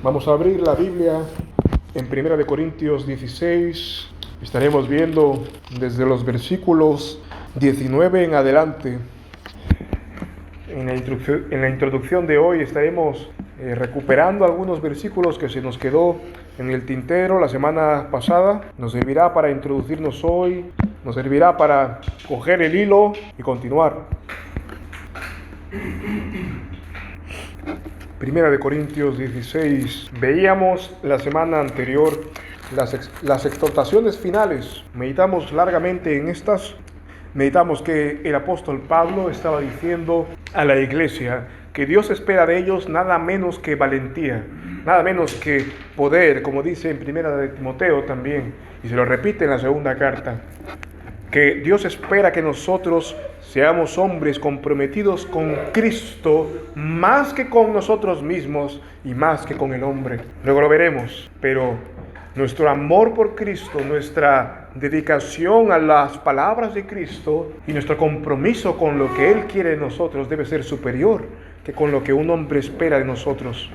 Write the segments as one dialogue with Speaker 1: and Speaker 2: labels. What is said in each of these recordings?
Speaker 1: Vamos a abrir la Biblia en 1 Corintios 16. Estaremos viendo desde los versículos 19 en adelante. En la introducción de hoy estaremos recuperando algunos versículos que se nos quedó en el tintero la semana pasada. Nos servirá para introducirnos hoy, nos servirá para coger el hilo y continuar. 1 Corintios 16. Veíamos la semana anterior las exhortaciones finales. Meditamos largamente en estas. Meditamos que el apóstol Pablo estaba diciendo a la iglesia que Dios espera de ellos nada menos que valentía, nada menos que poder, como dice en 1 de Timoteo también, y se lo repite en la segunda carta, que Dios espera que nosotros seamos hombres comprometidos con Cristo más que con nosotros mismos y más que con el hombre. Luego lo veremos, pero nuestro amor por Cristo, nuestra dedicación a las palabras de Cristo y nuestro compromiso con lo que Él quiere de nosotros debe ser superior que con lo que un hombre espera de nosotros,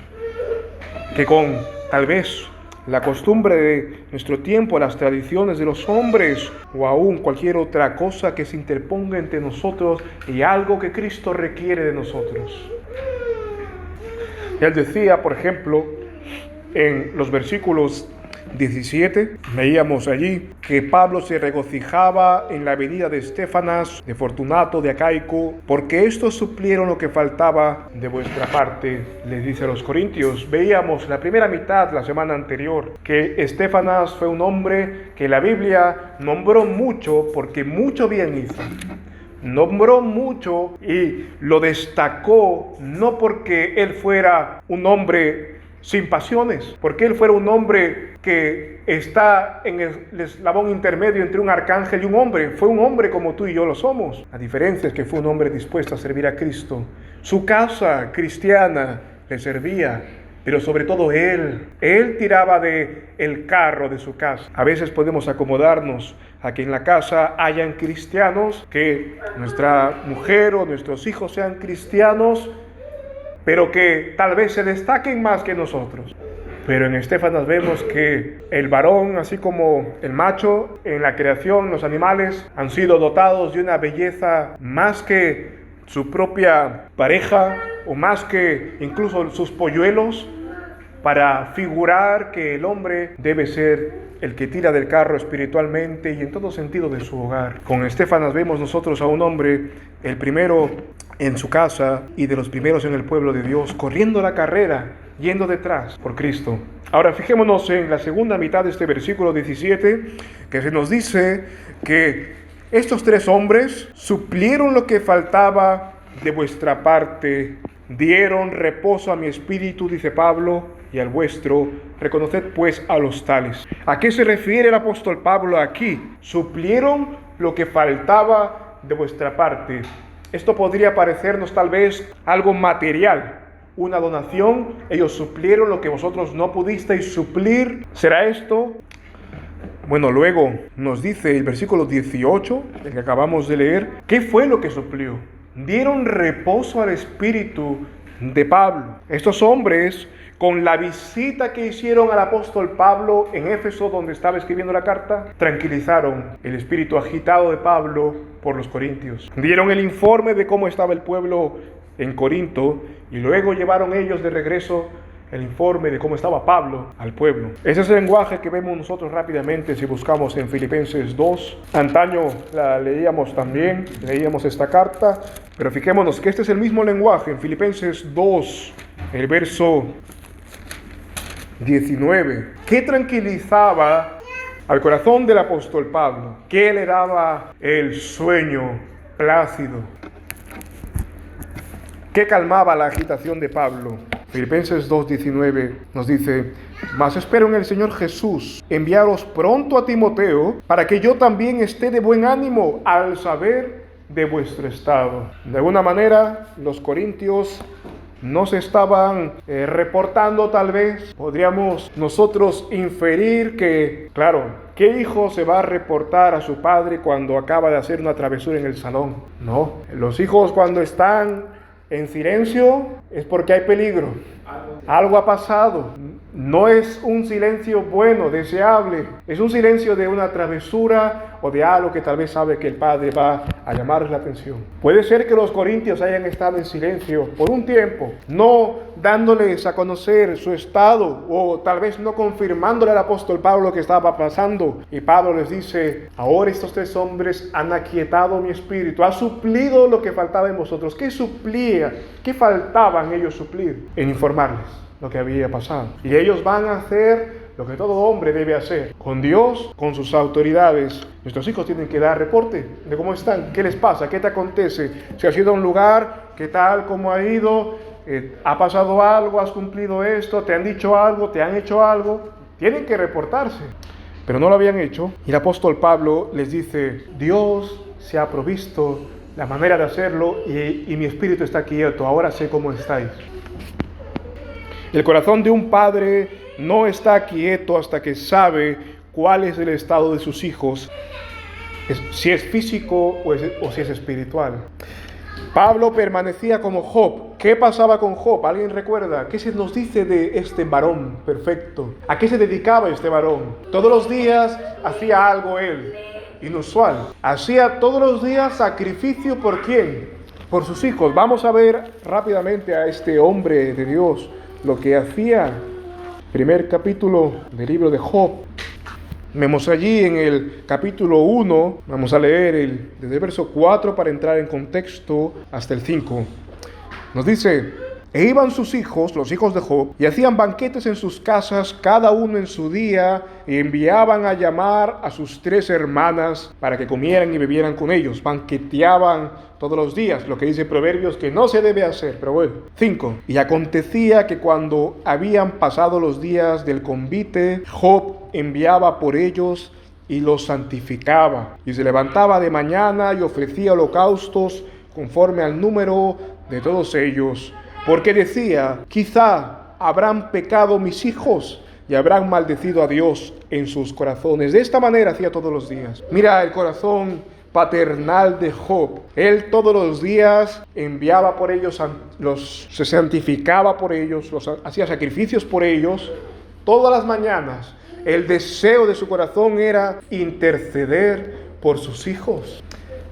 Speaker 1: que con tal vez la costumbre de nuestro tiempo, las tradiciones de los hombres o aún cualquier otra cosa que se interponga entre nosotros y algo que Cristo requiere de nosotros. Él decía, por ejemplo, en los versículos 17, veíamos allí que Pablo se regocijaba en la venida de Estéfanas, de Fortunato, de Acaico, porque estos suplieron lo que faltaba de vuestra parte, les dice a los corintios. Veíamos la primera mitad, la semana anterior, que Estéfanas fue un hombre que la Biblia nombró mucho porque mucho bien hizo. Nombró mucho y lo destacó no porque él fuera un hombre sin pasiones, porque él fuera un hombre que está en el eslabón intermedio entre un arcángel y un hombre. Fue un hombre como tú y yo lo somos. La diferencia es que fue un hombre dispuesto a servir a Cristo. Su casa cristiana le servía, pero sobre todo él tiraba del carro de su casa. A veces podemos acomodarnos a que en la casa hayan cristianos, que nuestra mujer o nuestros hijos sean cristianos, pero que tal vez se destaquen más que nosotros. Pero en Estéfanas vemos que el varón, así como el macho, en la creación, los animales han sido dotados de una belleza más que su propia pareja o más que incluso sus polluelos, para figurar que el hombre debe ser el que tira del carro espiritualmente y en todo sentido de su hogar. Con Estéfanas vemos nosotros a un hombre, el primero en su casa y de los primeros en el pueblo de Dios, corriendo la carrera, yendo detrás por Cristo. Ahora fijémonos en la segunda mitad de este versículo 17, que se nos dice que estos tres hombres suplieron lo que faltaba de vuestra parte, dieron reposo a mi espíritu, dice Pablo, y al vuestro, reconoced pues a los tales. ¿A qué se refiere el apóstol Pablo aquí? Suplieron lo que faltaba de vuestra parte. Esto podría parecernos tal vez algo material, una donación. Ellos suplieron lo que vosotros no pudisteis suplir. ¿Será esto? Bueno, luego nos dice el versículo 18, el que acabamos de leer, ¿qué fue lo que suplió? Dieron reposo al espíritu de Pablo. Estos hombres, con la visita que hicieron al apóstol Pablo en Éfeso, donde estaba escribiendo la carta, tranquilizaron el espíritu agitado de Pablo por los corintios. Dieron el informe de cómo estaba el pueblo en Corinto y luego llevaron ellos de regreso el informe de cómo estaba Pablo al pueblo. Ese es el lenguaje que vemos nosotros rápidamente si buscamos en Filipenses 2. Antaño la leíamos también, leíamos esta carta, pero fijémonos que este es el mismo lenguaje en Filipenses 2, el verso 19. ¿Qué tranquilizaba al corazón del apóstol Pablo? ¿Qué le daba el sueño plácido? ¿Qué calmaba la agitación de Pablo? Filipenses 2:19 nos dice: mas espero en el Señor Jesús enviaros pronto a Timoteo, para que yo también esté de buen ánimo al saber de vuestro estado. De alguna manera, los corintios no se estaban reportando, tal vez. Podríamos nosotros inferir que, claro, ¿qué hijo se va a reportar a su padre cuando acaba de hacer una travesura en el salón? No, los hijos cuando están en silencio, es porque hay peligro. Algo ha pasado. No es un silencio bueno, deseable. Es un silencio de una travesura o de algo que tal vez sabe que el Padre va a llamar la atención. Puede ser que los corintios hayan estado en silencio por un tiempo, no dándoles a conocer su estado o tal vez no confirmándole al apóstol Pablo lo que estaba pasando. Y Pablo les dice: ahora estos 3 hombres han aquietado mi espíritu, ha suplido lo que faltaba en vosotros. ¿Qué suplía? ¿Qué faltaban ellos suplir? En informarles lo que había pasado. Y ellos van a hacer lo que todo hombre debe hacer. Con Dios, con sus autoridades. Nuestros hijos tienen que dar reporte de cómo están, qué les pasa, qué te acontece. Si has ido a un lugar, qué tal, cómo ha ido, ha pasado algo, has cumplido esto, te han dicho algo, te han hecho algo. Tienen que reportarse. Pero no lo habían hecho. Y el apóstol Pablo les dice: Dios se ha provisto la manera de hacerlo y mi espíritu está quieto. Ahora sé cómo estáis. El corazón de un padre no está quieto hasta que sabe cuál es el estado de sus hijos, si es físico o si es espiritual. Pablo permanecía como Job. ¿Qué pasaba con Job? ¿Alguien recuerda? ¿Qué se nos dice de este varón perfecto? ¿A qué se dedicaba este varón? Todos los días hacía algo él, inusual. Hacía todos los días sacrificio ¿por quién? Por sus hijos. Vamos a ver rápidamente a este hombre de Dios, lo que hacía. Primer capítulo del libro de Job. Vemos allí en el capítulo 1, vamos a leer desde el verso 4 para entrar en contexto hasta el 5. Nos dice: e iban sus hijos, los hijos de Job, y hacían banquetes en sus casas, cada uno en su día, y enviaban a llamar a sus 3 hermanas para que comieran y bebieran con ellos. Banqueteaban todos los días, lo que dice Proverbios que no se debe hacer, pero bueno. 5. Y acontecía que cuando habían pasado los días del convite, Job enviaba por ellos y los santificaba, y se levantaba de mañana y ofrecía holocaustos conforme al número de todos ellos, porque decía: quizá habrán pecado mis hijos y habrán maldecido a Dios en sus corazones. De esta manera hacía todos los días. Mira el corazón paternal de Job. Él todos los días enviaba por ellos, se santificaba por ellos, hacía sacrificios por ellos. Todas las mañanas el deseo de su corazón era interceder por sus hijos.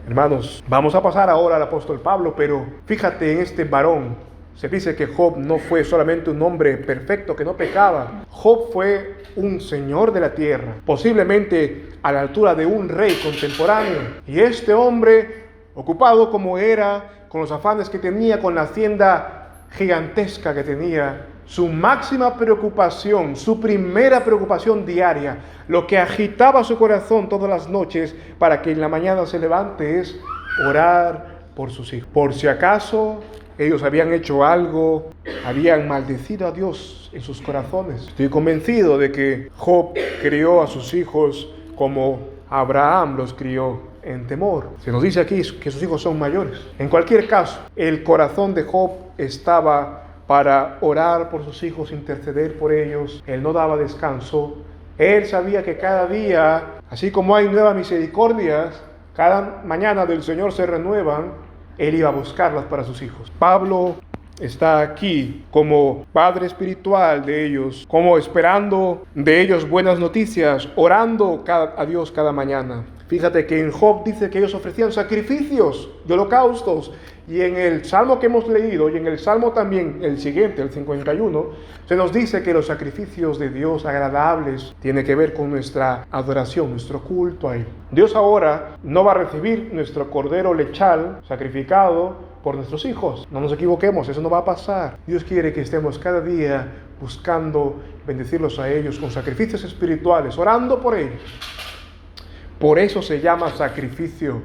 Speaker 1: Hermanos, vamos a pasar ahora al apóstol Pablo, pero fíjate en este varón. Se dice que Job no fue solamente un hombre perfecto que no pecaba. Job fue un señor de la tierra, posiblemente a la altura de un rey contemporáneo. Y este hombre, ocupado como era, con los afanes que tenía, con la hacienda gigantesca que tenía, su máxima preocupación, su primera preocupación diaria, lo que agitaba su corazón todas las noches para que en la mañana se levante, es orar por sus hijos. Por si acaso ellos habían hecho algo, habían maldecido a Dios en sus corazones. Estoy convencido de que Job crió a sus hijos como Abraham los crió, en temor. Se nos dice aquí que sus hijos son mayores. En cualquier caso, el corazón de Job estaba para orar por sus hijos, interceder por ellos. Él no daba descanso. Él sabía que cada día, así como hay nuevas misericordias, cada mañana del Señor se renuevan. Él iba a buscarlas para sus hijos. Pablo está aquí como padre espiritual de ellos, como esperando de ellos buenas noticias, orando a Dios cada mañana. Fíjate que en Job dice que ellos ofrecían sacrificios de holocaustos. Y en el Salmo que hemos leído, y en el Salmo también, el siguiente, el 51, se nos dice que los sacrificios de Dios agradables tienen que ver con nuestra adoración, nuestro culto a Él. Dios ahora no va a recibir nuestro cordero lechal sacrificado por nuestros hijos. No nos equivoquemos, eso no va a pasar. Dios quiere que estemos cada día buscando bendecirlos a ellos con sacrificios espirituales, orando por ellos. Por eso se llama sacrificio,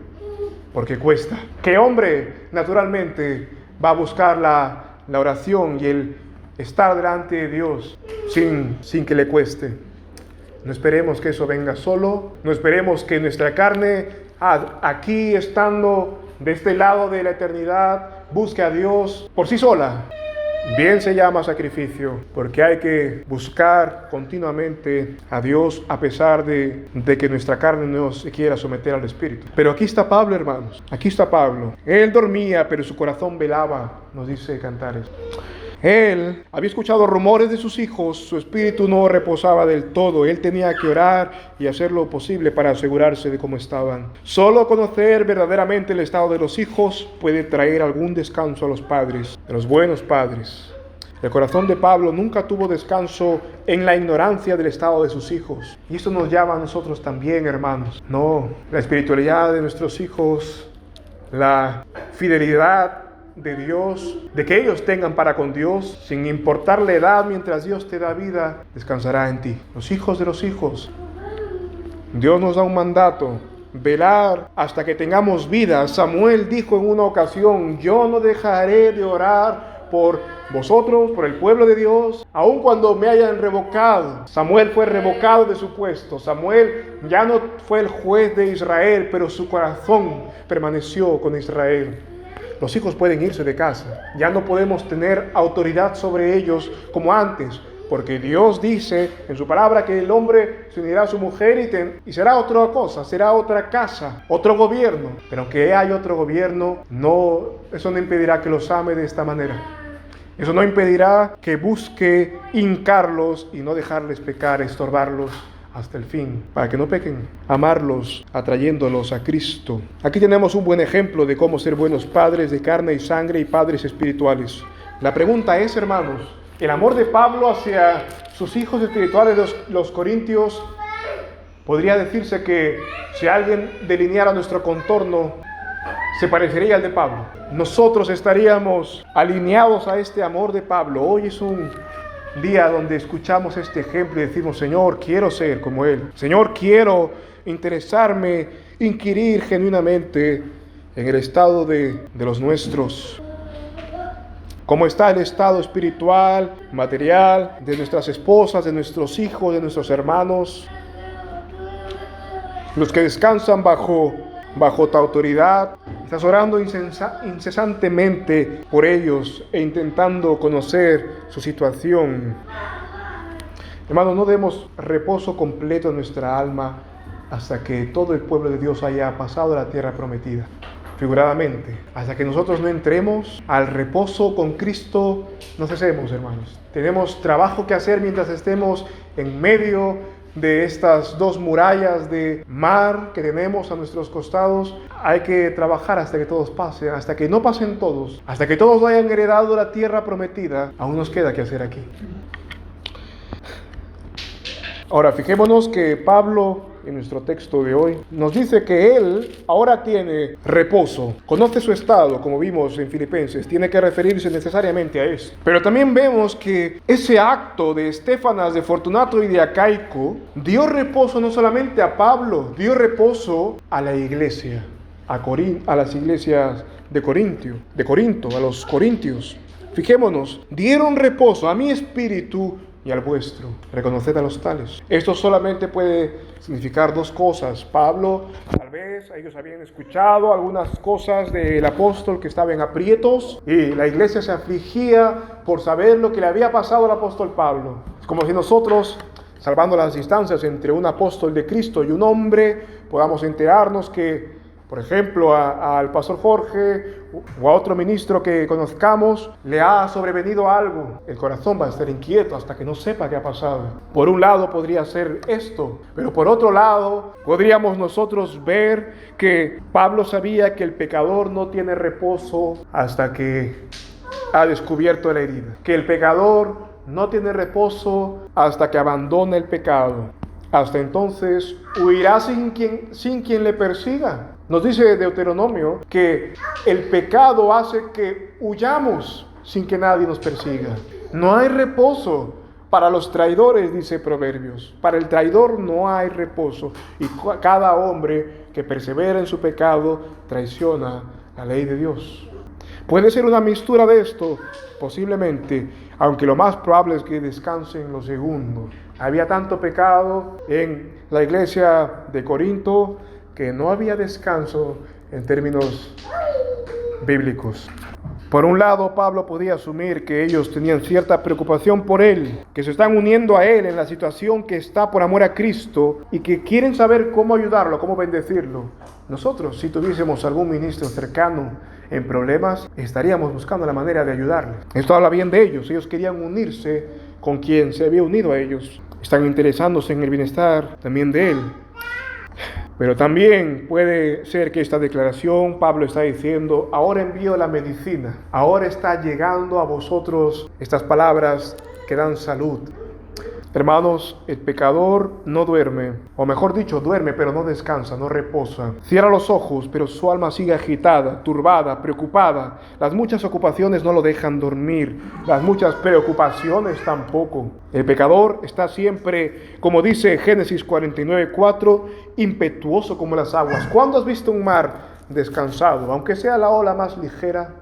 Speaker 1: porque cuesta. ¿Qué hombre naturalmente va a buscar la oración y el estar delante de Dios sin que le cueste? No esperemos que eso venga solo, no esperemos que nuestra carne, aquí estando de este lado de la eternidad, busque a Dios por sí sola. Bien se llama sacrificio, porque hay que buscar continuamente a Dios a pesar de que nuestra carne no se quiera someter al Espíritu. Pero aquí está Pablo, hermanos. Aquí está Pablo. Él dormía, pero su corazón velaba, nos dice Cantares. Él había escuchado rumores de sus hijos, su espíritu no reposaba del todo, él tenía que orar y hacer lo posible para asegurarse de cómo estaban. Solo conocer verdaderamente el estado de los hijos puede traer algún descanso a los padres, a los buenos padres. El corazón de Pablo nunca tuvo descanso en la ignorancia del estado de sus hijos. Y esto nos llama a nosotros también, hermanos. No, la espiritualidad de nuestros hijos, la fidelidad de Dios, de que ellos tengan para con Dios, sin importar la edad, mientras Dios te da vida, descansará en ti. Los hijos de los hijos. Dios nos da un mandato: velar hasta que tengamos vida. Samuel dijo en una ocasión: yo no dejaré de orar por vosotros, por el pueblo de Dios, aun cuando me hayan revocado. Samuel fue revocado de su puesto. Samuel ya no fue el juez de Israel, pero su corazón permaneció con Israel. Los hijos pueden irse de casa. Ya no podemos tener autoridad sobre ellos como antes, porque Dios dice en su palabra que el hombre se unirá a su mujer y será otra cosa, será otra casa, otro gobierno. Pero aunque haya otro gobierno, eso no impedirá que los ame de esta manera. Eso no impedirá que busque hincarlos y no dejarles pecar, estorbarlos hasta el fin, para que no pequen, amarlos, atrayéndolos a Cristo. Aquí tenemos un buen ejemplo de cómo ser buenos padres de carne y sangre y padres espirituales. La pregunta es, hermanos, el amor de Pablo hacia sus hijos espirituales, los corintios, podría decirse que si alguien delineara nuestro contorno, se parecería al de Pablo. Nosotros estaríamos alineados a este amor de Pablo. Hoy es un día donde escuchamos este ejemplo y decimos: Señor, quiero ser como Él. Señor, quiero interesarme, inquirir genuinamente en el estado de los nuestros. ¿Cómo está el estado espiritual, material de nuestras esposas, de nuestros hijos, de nuestros hermanos? Los que descansan bajo tu autoridad, estás orando incesantemente por ellos e intentando conocer su situación. Hermanos, no demos reposo completo a nuestra alma hasta que todo el pueblo de Dios haya pasado a la tierra prometida. Figuradamente, hasta que nosotros no entremos al reposo con Cristo, no cesemos, hermanos. Tenemos trabajo que hacer mientras estemos en medio de estas dos murallas de mar que tenemos a nuestros costados. Hay que trabajar hasta que todos pasen, hasta que no pasen todos, hasta que todos hayan heredado la tierra prometida. Aún nos queda que hacer aquí. Ahora, fijémonos que Pablo, en nuestro texto de hoy, nos dice que él ahora tiene reposo. Conoce su estado, como vimos en Filipenses. Tiene que referirse necesariamente a eso. Pero también vemos que ese acto de Estéfanas, de Fortunato y de Acaico dio reposo no solamente a Pablo, dio reposo a la iglesia, a las iglesias de Corinto, a los corintios. Fijémonos, dieron reposo a mi espíritu y al vuestro. Reconoced a los tales. Esto solamente puede significar dos cosas. Pablo, tal vez ellos habían escuchado algunas cosas del apóstol que estaba en aprietos y la iglesia se afligía por saber lo que le había pasado al apóstol Pablo. Es como si nosotros, salvando las distancias entre un apóstol de Cristo y un hombre, podamos enterarnos que, por ejemplo, al pastor Jorge o a otro ministro que conozcamos le ha sobrevenido algo. El corazón va a estar inquieto hasta que no sepa qué ha pasado. Por un lado podría ser esto, pero por otro lado podríamos nosotros ver que Pablo sabía que el pecador no tiene reposo hasta que ha descubierto la herida. Que el pecador no tiene reposo hasta que abandona el pecado. Hasta entonces huirá sin quien le persiga. Nos dice Deuteronomio que el pecado hace que huyamos sin que nadie nos persiga. No hay reposo para los traidores, dice Proverbios. Para el traidor no hay reposo. Y cada hombre que persevera en su pecado traiciona la ley de Dios. Puede ser una mixtura de esto, posiblemente, aunque lo más probable es que descanse en lo segundo. Había tanto pecado en la iglesia de Corinto que no había descanso en términos bíblicos. Por un lado, Pablo podía asumir que ellos tenían cierta preocupación por él, que se están uniendo a él en la situación que está por amor a Cristo y que quieren saber cómo ayudarlo, cómo bendecirlo. Nosotros, si tuviésemos algún ministro cercano en problemas, estaríamos buscando la manera de ayudarle. Esto habla bien de ellos. Ellos querían unirse con quien se había unido a ellos. Están interesándose en el bienestar también de él. Pero también puede ser que esta declaración, Pablo está diciendo, ahora envío la medicina, ahora está llegando a vosotros estas palabras que dan salud. Hermanos, el pecador no duerme, o mejor dicho, duerme pero no descansa, no reposa. Cierra los ojos, pero su alma sigue agitada, turbada, preocupada. Las muchas ocupaciones no lo dejan dormir, las muchas preocupaciones tampoco. El pecador está siempre, como dice Génesis 49:4, impetuoso como las aguas. ¿Cuándo has visto un mar descansado? Aunque sea la ola más ligera,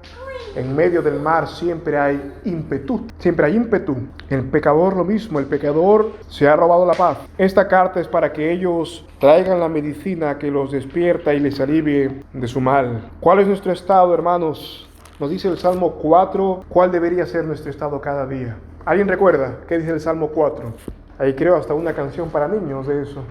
Speaker 1: en medio del mar siempre hay ímpetu. Siempre hay ímpetu. El pecador lo mismo. El pecador se ha robado la paz. Esta carta es para que ellos traigan la medicina que los despierta y les alivie de su mal. ¿Cuál es nuestro estado, hermanos? Nos dice el Salmo 4. ¿Cuál debería ser nuestro estado cada día? ¿Alguien recuerda qué dice el Salmo 4? Ahí creo hasta una canción para niños de eso.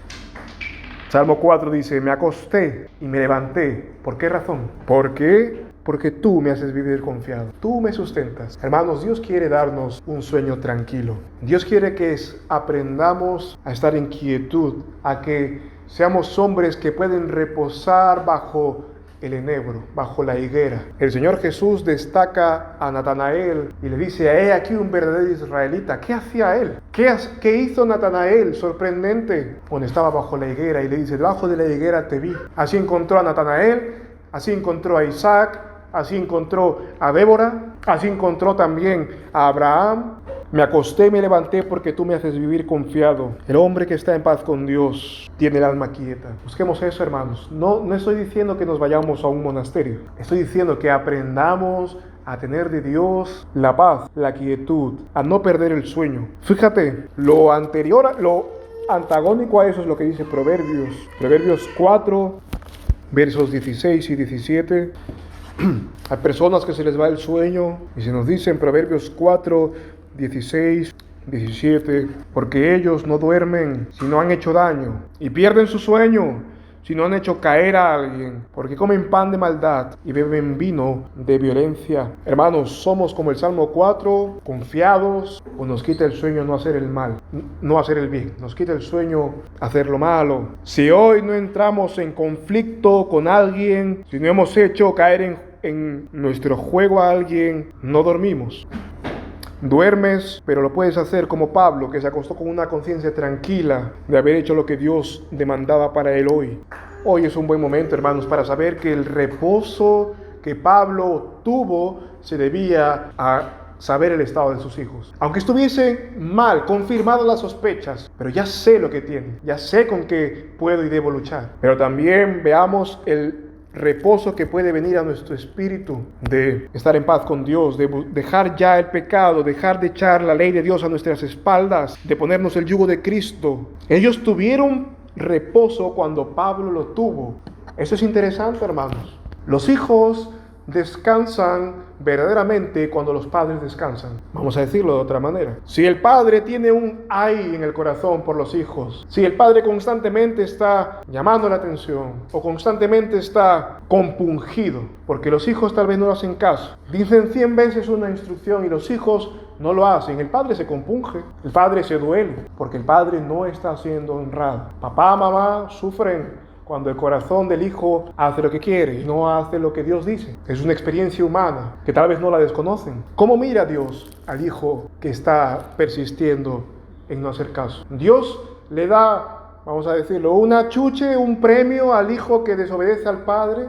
Speaker 1: Salmo 4 dice, me acosté y me levanté. ¿Por qué razón? Porque tú me haces vivir confiado. Tú me sustentas. Hermanos, Dios quiere darnos un sueño tranquilo. Dios quiere que aprendamos a estar en quietud, a que seamos hombres que pueden reposar bajo el enebro, bajo la higuera. El Señor Jesús destaca a Natanael y le dice, he aquí un verdadero israelita. ¿Qué hacía él? ¿Qué hizo Natanael? Sorprendente. Cuando estaba bajo la higuera y le dice, debajo de la higuera te vi. Así encontró a Natanael, así encontró a Isaac, así encontró a Débora, así encontró también a Abraham. Me acosté y me levanté porque tú me haces vivir confiado. El hombre que está en paz con Dios tiene el alma quieta. Busquemos eso, hermanos. No estoy diciendo que nos vayamos a un monasterio. Estoy diciendo que aprendamos a tener de Dios la paz, la quietud, a no perder el sueño. Fíjate, lo antagónico a eso es lo que dice Proverbios. Proverbios 4, versos 16 y 17. Hay personas que se les va el sueño y se nos dice en Proverbios 4, 16, 17, porque ellos no duermen si no han hecho daño y pierden su sueño si no han hecho caer a alguien, porque comen pan de maldad y beben vino de violencia. Hermanos, somos como el Salmo 4, confiados, o nos quita el sueño no hacer el mal, no hacer el bien, nos quita el sueño hacer lo malo. Si hoy no entramos en conflicto con alguien, si no hemos hecho caer en nuestro juego a alguien, no dormimos. Duermes, pero lo puedes hacer como Pablo, que se acostó con una conciencia tranquila de haber hecho lo que Dios demandaba para él hoy. Hoy es un buen momento, hermanos, para saber que el reposo que Pablo tuvo se debía a saber el estado de sus hijos. Aunque estuviese mal, confirmadas las sospechas, pero ya sé lo que tiene, ya sé con qué puedo y debo luchar. Pero también veamos el reposo que puede venir a nuestro espíritu de estar en paz con Dios, de dejar ya el pecado, dejar de echar la ley de Dios a nuestras espaldas, de ponernos el yugo de Cristo. Ellos tuvieron reposo cuando Pablo lo tuvo. Eso es interesante, hermanos. Los hijos descansan verdaderamente cuando los padres descansan. Vamos a decirlo de otra manera. Si el padre tiene un ay en el corazón por los hijos, si el padre constantemente está llamando la atención o constantemente está compungido, porque los hijos tal vez no hacen caso, dicen 100 veces una instrucción y los hijos no lo hacen, el padre se compunge, el padre se duele, porque el padre no está siendo honrado. Papá, mamá sufren cuando el corazón del hijo hace lo que quiere y no hace lo que Dios dice. Es una experiencia humana que tal vez no la desconocen. ¿Cómo mira Dios al hijo que está persistiendo en no hacer caso? Dios le da, vamos a decirlo, una chuche, un premio al hijo que desobedece al padre.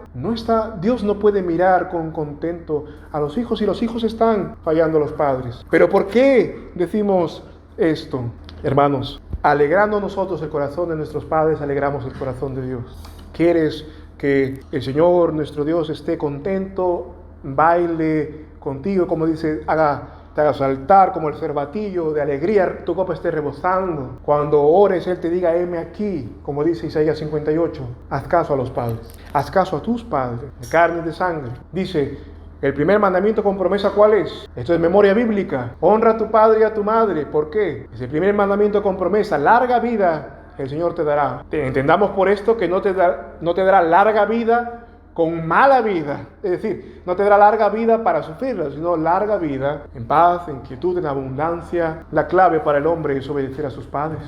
Speaker 1: Dios no puede mirar con contento a los hijos y los hijos están fallando a los padres. ¿Pero por qué decimos esto, hermanos? Alegrando nosotros el corazón de nuestros padres, alegramos el corazón de Dios. ¿Quieres que el Señor, nuestro Dios, esté contento, baile contigo, como dice, te haga saltar como el cervatillo de alegría, tu copa esté rebosando? Cuando ores, Él te diga, heme aquí, como dice Isaías 58. Haz caso a los padres, haz caso a tus padres, de carne y de sangre. Dice El primer mandamiento con promesa, ¿cuál es? Esto es memoria bíblica. Honra a tu padre y a tu madre. ¿Por qué? Es el primer mandamiento con promesa. Larga vida el Señor te dará. Entendamos por esto que no te dará larga vida con mala vida. Es decir, no te dará larga vida para sufrirla, sino larga vida en paz, en quietud, en abundancia. La clave para el hombre es obedecer a sus padres.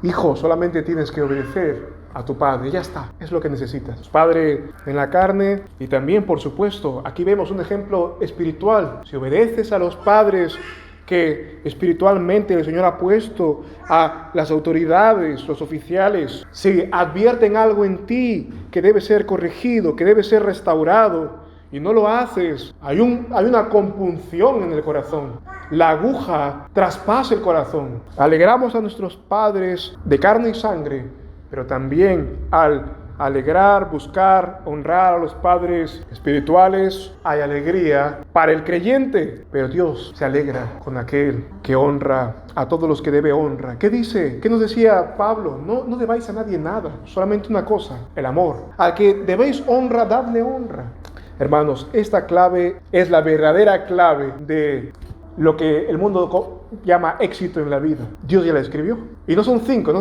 Speaker 1: Hijo, solamente tienes que obedecer a tu padre, ya está, es lo que necesitas. Tu padre en la carne y también, por supuesto, aquí vemos un ejemplo espiritual. Si obedeces a los padres que espiritualmente el Señor ha puesto, a las autoridades, los oficiales, si advierten algo en ti que debe ser corregido, que debe ser restaurado, y no lo haces, hay una compunción en el corazón. La aguja traspasa el corazón. Alegramos a nuestros padres de carne y sangre, pero también al alegrar, buscar, honrar a los padres espirituales, hay alegría para el creyente, pero Dios se alegra con aquel que honra a todos los que debe honra. ¿Qué dice? ¿Qué nos decía Pablo? No debáis a nadie nada, solamente una cosa, el amor. Al que debéis honra, dadle honra. Hermanos, esta clave es la verdadera clave de lo que el mundo llama éxito en la vida. Dios ya la escribió. Y no son 5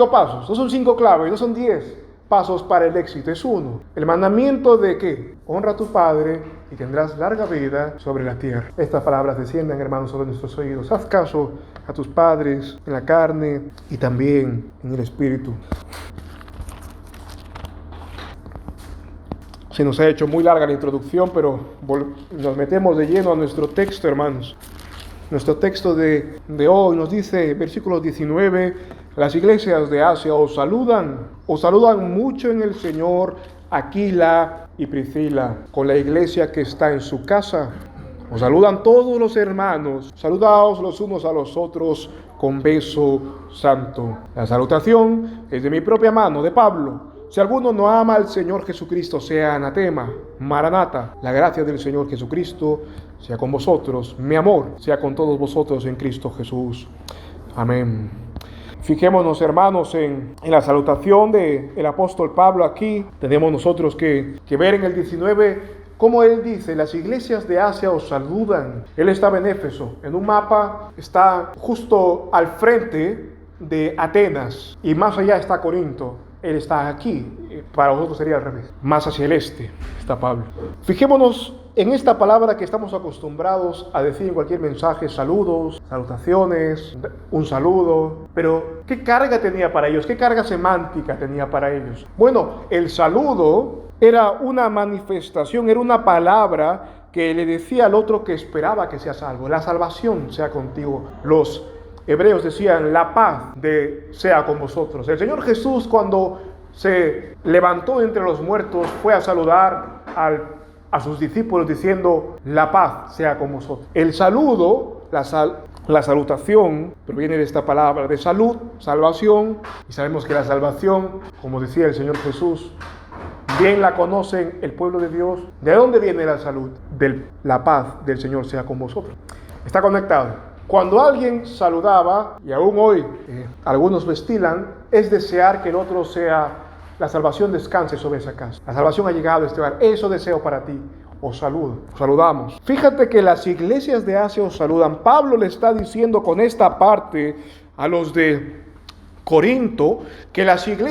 Speaker 1: pasos, no son 5 claves, no son 10 pasos para el éxito, es uno. El mandamiento de que honra a tu padre y tendrás larga vida sobre la tierra. Estas palabras desciendan, hermanos, sobre nuestros oídos. Haz caso a tus padres en la carne y también en el espíritu. Se nos ha hecho muy larga la introducción, pero nos metemos de lleno a nuestro texto, hermanos. Nuestro texto de hoy nos dice, versículo 19, las iglesias de Asia os saludan mucho en el Señor Aquila y Priscila, con la iglesia que está en su casa. Os saludan todos los hermanos, saludaos los unos a los otros con beso santo. La salutación es de mi propia mano, de Pablo. Si alguno no ama al Señor Jesucristo, sea anatema. Maranata, la gracia del Señor Jesucristo sea con vosotros. Mi amor sea con todos vosotros en Cristo Jesús. Amén. Fijémonos, hermanos, en la salutación del apóstol Pablo aquí. Tenemos nosotros que ver en el 19 cómo él dice, las iglesias de Asia os saludan. Él estaba en Éfeso. En un mapa está justo al frente de Atenas y más allá está Corinto. Él está aquí, para nosotros sería al revés, más hacia el este está Pablo. Fijémonos en esta palabra que estamos acostumbrados a decir en cualquier mensaje, saludos, salutaciones, un saludo, pero ¿qué carga tenía para ellos? ¿Qué carga semántica tenía para ellos? Bueno, el saludo era una manifestación, era una palabra que le decía al otro que esperaba que sea salvo, la salvación sea contigo. Los hebreos decían, la paz sea con vosotros. El Señor Jesús, cuando se levantó entre los muertos, fue a saludar a sus discípulos diciendo, la paz sea con vosotros. El saludo, la salutación, proviene de esta palabra de salud, salvación, y sabemos que la salvación, como decía el Señor Jesús, bien la conocen el pueblo de Dios. ¿De dónde viene la salud? La paz del Señor sea con vosotros. Está conectado. Cuando alguien saludaba, y aún hoy algunos lo estilan, es desear que el otro la salvación descanse sobre esa casa. La salvación ha llegado a este hogar, eso deseo para ti. Os saludo, os saludamos. Fíjate que las iglesias de Asia os saludan. Pablo le está diciendo con esta parte a los de Corinto, que las 7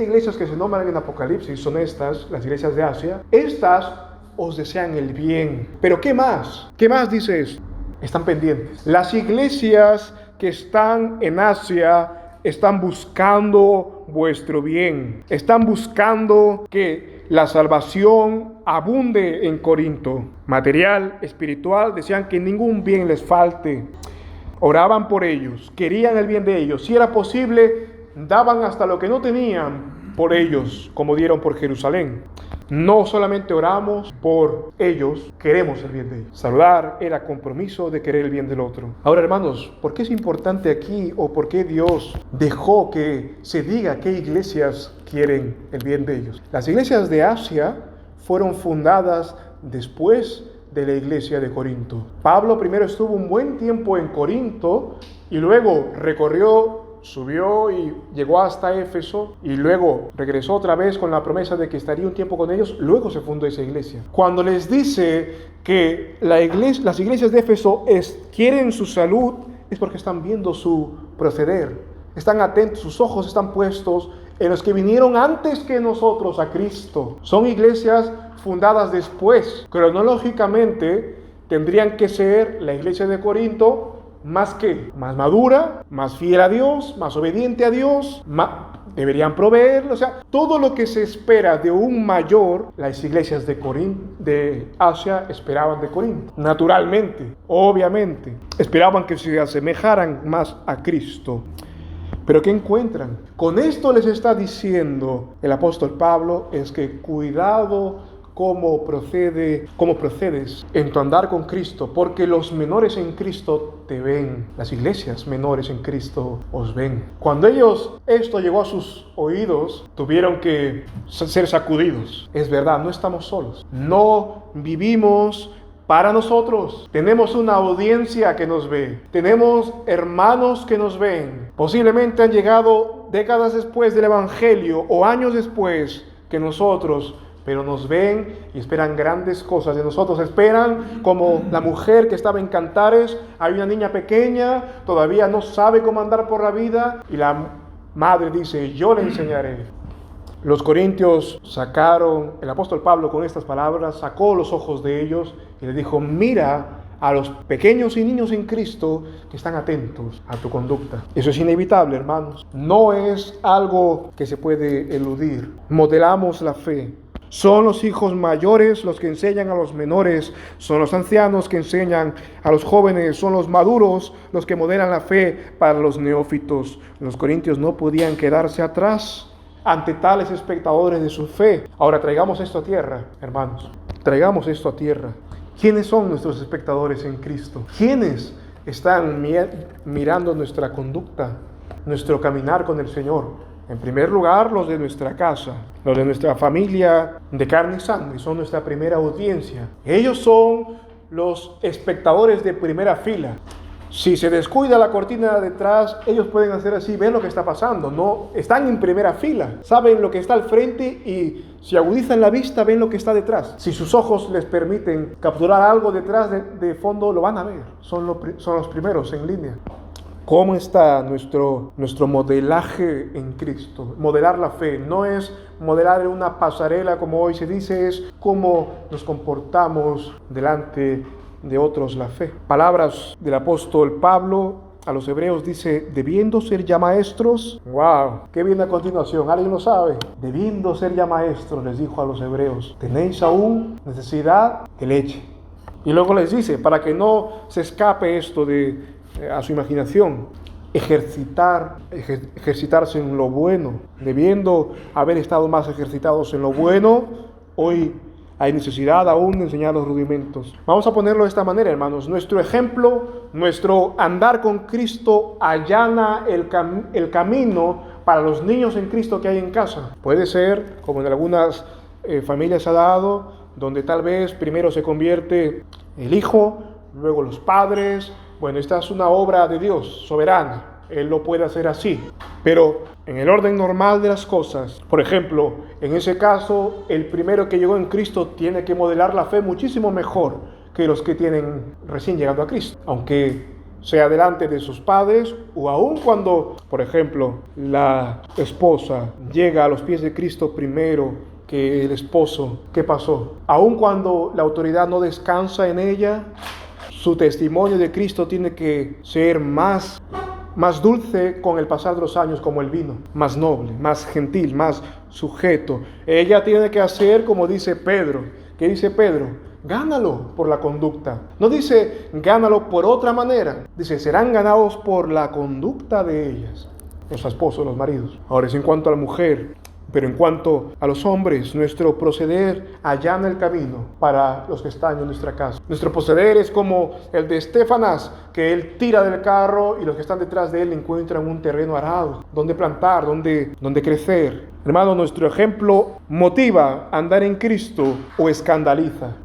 Speaker 1: iglesias que se nombran en Apocalipsis son estas, las iglesias de Asia, estas os desean el bien. Pero ¿qué más? ¿Qué más dice esto? Están pendientes. Las iglesias que están en Asia están buscando vuestro bien. Están buscando que la salvación abunde en Corinto. Material, espiritual, desean que ningún bien les falte. Oraban por ellos, querían el bien de ellos. Si era posible, daban hasta lo que no tenían por ellos, como dieron por Jerusalén. No solamente oramos por ellos, queremos el bien de ellos. Saludar era compromiso de querer el bien del otro. Ahora, hermanos, ¿por qué es importante aquí o por qué Dios dejó que se diga qué iglesias quieren el bien de ellos? Las iglesias de Asia fueron fundadas después de la iglesia de Corinto. Pablo primero estuvo un buen tiempo en Corinto y luego recorrió subió y llegó hasta Éfeso y luego regresó otra vez con la promesa de que estaría un tiempo con ellos. Luego se fundó esa iglesia. Cuando les dice que las iglesias de Éfeso quieren su salud, es porque están viendo su proceder. Están atentos, sus ojos están puestos en los que vinieron antes que nosotros a Cristo. Son iglesias fundadas después. Cronológicamente tendrían que ser la iglesia de Corinto más madura, más fiel a Dios, más obediente a Dios, deberían proveer, o sea, todo lo que se espera de un mayor, las iglesias de Asia esperaban de Corinto. Naturalmente, obviamente, esperaban que se asemejaran más a Cristo. Pero ¿qué encuentran? Con esto les está diciendo el apóstol Pablo, es que cuidado cómo procedes en tu andar con Cristo, porque los menores en Cristo te ven, las iglesias menores en Cristo os ven. Cuando esto llegó a sus oídos, tuvieron que ser sacudidos. Es verdad, no estamos solos, no vivimos para nosotros. Tenemos una audiencia que nos ve, tenemos hermanos que nos ven, posiblemente han llegado décadas después del Evangelio o años después que nosotros, pero nos ven y esperan grandes cosas de nosotros. Esperan como la mujer que estaba en Cantares. Hay una niña pequeña, todavía no sabe cómo andar por la vida, y la madre dice, yo le enseñaré. Los corintios el apóstol Pablo con estas palabras sacó los ojos de ellos y les dijo, mira a los pequeños y niños en Cristo que están atentos a tu conducta. Eso es inevitable, hermanos. No es algo que se puede eludir. Modelamos la fe. Son los hijos mayores los que enseñan a los menores, son los ancianos que enseñan a los jóvenes, son los maduros los que modelan la fe para los neófitos. Los corintios no podían quedarse atrás ante tales espectadores de su fe. Ahora traigamos esto a tierra, hermanos. Traigamos esto a tierra. ¿Quiénes son nuestros espectadores en Cristo? ¿Quiénes están mirando nuestra conducta, nuestro caminar con el Señor? En primer lugar, los de nuestra casa, los de nuestra familia de carne y sangre, son nuestra primera audiencia. Ellos son los espectadores de primera fila. Si se descuida la cortina detrás, ellos pueden hacer así, ven lo que está pasando, no están en primera fila, saben lo que está al frente y si agudizan la vista ven lo que está detrás. Si sus ojos les permiten capturar algo detrás de fondo, lo van a ver, son los primeros en línea. ¿Cómo está nuestro modelaje en Cristo? Modelar la fe no es modelar una pasarela como hoy se dice, es cómo nos comportamos delante de otros la fe. Palabras del apóstol Pablo a los hebreos dice, debiendo ser ya maestros. ¡Wow! ¿Qué viene a continuación? ¿Alguien lo sabe? Debiendo ser ya maestros, les dijo a los hebreos, tenéis aún necesidad de leche. Y luego les dice, para que no se escape esto a su imaginación, ejercitarse en lo bueno. Debiendo haber estado más ejercitados en lo bueno, hoy hay necesidad aún de enseñar los rudimentos. Vamos a ponerlo de esta manera, hermanos. Nuestro ejemplo, nuestro andar con Cristo allana el camino para los niños en Cristo que hay en casa. Puede ser, como en algunas familias ha dado, donde tal vez primero se convierte el hijo, luego los padres. Bueno, esta es una obra de Dios soberana. Él lo puede hacer así. Pero en el orden normal de las cosas, por ejemplo, en ese caso, el primero que llegó en Cristo tiene que modelar la fe muchísimo mejor que los que tienen recién llegado a Cristo. Aunque sea delante de sus padres o aun cuando, por ejemplo, la esposa llega a los pies de Cristo primero que el esposo. ¿Qué pasó? Aun cuando la autoridad no descansa en ella, su testimonio de Cristo tiene que ser más dulce con el pasar de los años, como el vino, más noble, más gentil, más sujeto. Ella tiene que hacer como dice Pedro. ¿Qué dice Pedro? Gánalo por la conducta. No dice gánalo por otra manera. Dice serán ganados por la conducta de ellas, los esposos, los maridos. Ahora es en cuanto a la mujer. Pero en cuanto a los hombres, nuestro proceder allana el camino para los que están en nuestra casa. Nuestro proceder es como el de Estefanas, que él tira del carro y los que están detrás de él encuentran un terreno arado, donde plantar, donde crecer. Hermano, nuestro ejemplo motiva a andar en Cristo o escandaliza.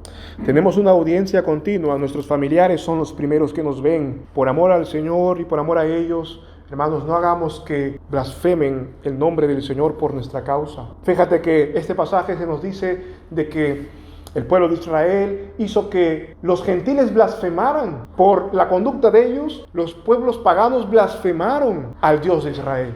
Speaker 1: Tenemos una audiencia continua, nuestros familiares son los primeros que nos ven. Por amor al Señor y por amor a ellos, Hermanos, no hagamos que blasfemen el nombre del Señor por nuestra causa. Fíjate que este pasaje se nos dice de que el pueblo de Israel hizo que los gentiles blasfemaran. Por la conducta de ellos, los pueblos paganos blasfemaron al Dios de Israel.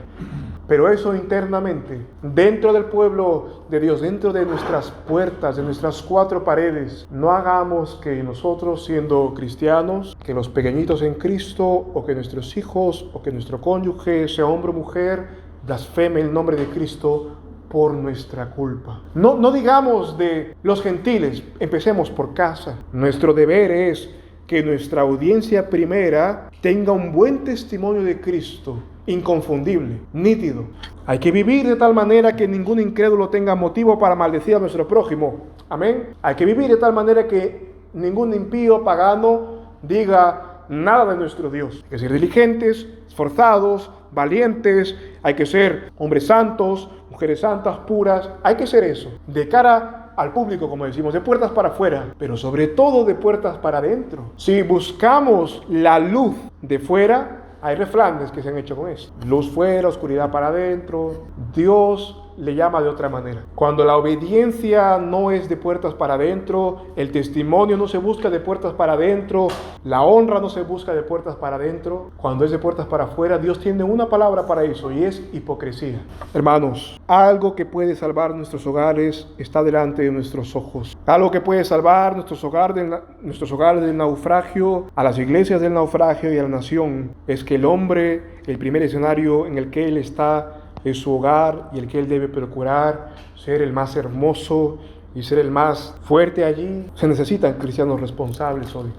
Speaker 1: Pero eso internamente, dentro del pueblo de Dios, dentro de nuestras puertas, de nuestras cuatro paredes, no hagamos que nosotros, siendo cristianos, que los pequeñitos en Cristo, o que nuestros hijos, o que nuestro cónyuge, sea hombre o mujer, blasfeme el nombre de Cristo por nuestra culpa. No digamos de los gentiles, empecemos por casa. Nuestro deber es que nuestra audiencia primera tenga un buen testimonio de Cristo, inconfundible, nítido. Hay que vivir de tal manera que ningún incrédulo tenga motivo para maldecir a nuestro prójimo. Amén. Hay que vivir de tal manera que ningún impío pagano diga nada de nuestro Dios. Hay que ser diligentes, esforzados, valientes. Hay que ser hombres santos, mujeres santas, puras. Hay que ser eso, de cara al público, como decimos, de puertas para afuera, pero sobre todo de puertas para adentro. Si buscamos la luz de fuera, hay refranes que se han hecho con eso. Luz fuera, oscuridad para adentro. Dios le llama de otra manera. Cuando la obediencia no es de puertas para adentro, el testimonio no se busca de puertas para adentro, la honra no se busca de puertas para adentro, cuando es de puertas para afuera, Dios tiene una palabra para eso y es hipocresía. Hermanos, algo que puede salvar nuestros hogares está delante de nuestros ojos. Algo que puede salvar nuestros hogares del naufragio, a las iglesias del naufragio y a la nación, es que el hombre, el primer escenario en el que él está, es su hogar, y el que él debe procurar ser el más hermoso y ser el más fuerte allí. Se necesitan cristianos responsables hoy,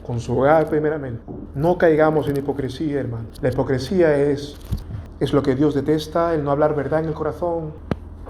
Speaker 1: con su hogar primeramente. No caigamos en hipocresía, hermano. La hipocresía es lo que Dios detesta, el no hablar verdad en el corazón.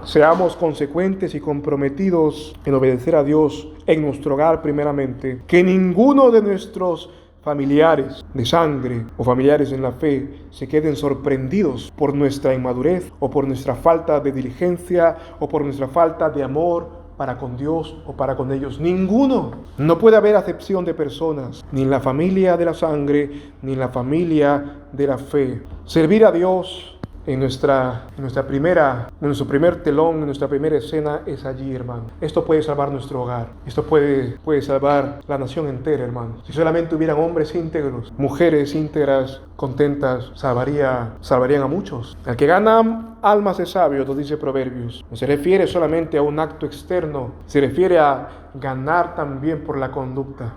Speaker 1: Seamos consecuentes y comprometidos en obedecer a Dios en nuestro hogar primeramente. Que ninguno de nuestros familiares de sangre o familiares en la fe se queden sorprendidos por nuestra inmadurez o por nuestra falta de diligencia o por nuestra falta de amor para con Dios o para con ellos. Ninguno. No puede haber acepción de personas, ni en la familia de la sangre, ni en la familia de la fe. Servir a Dios en nuestro primer telón, en nuestra primera escena es allí, hermano. Esto puede salvar nuestro hogar. Esto puede salvar la nación entera, hermano. Si solamente hubieran hombres íntegros, mujeres íntegras, contentas, salvarían a muchos. El que gana almas es sabio, nos dice Proverbios. No se refiere solamente a un acto externo, se refiere a ganar también por la conducta.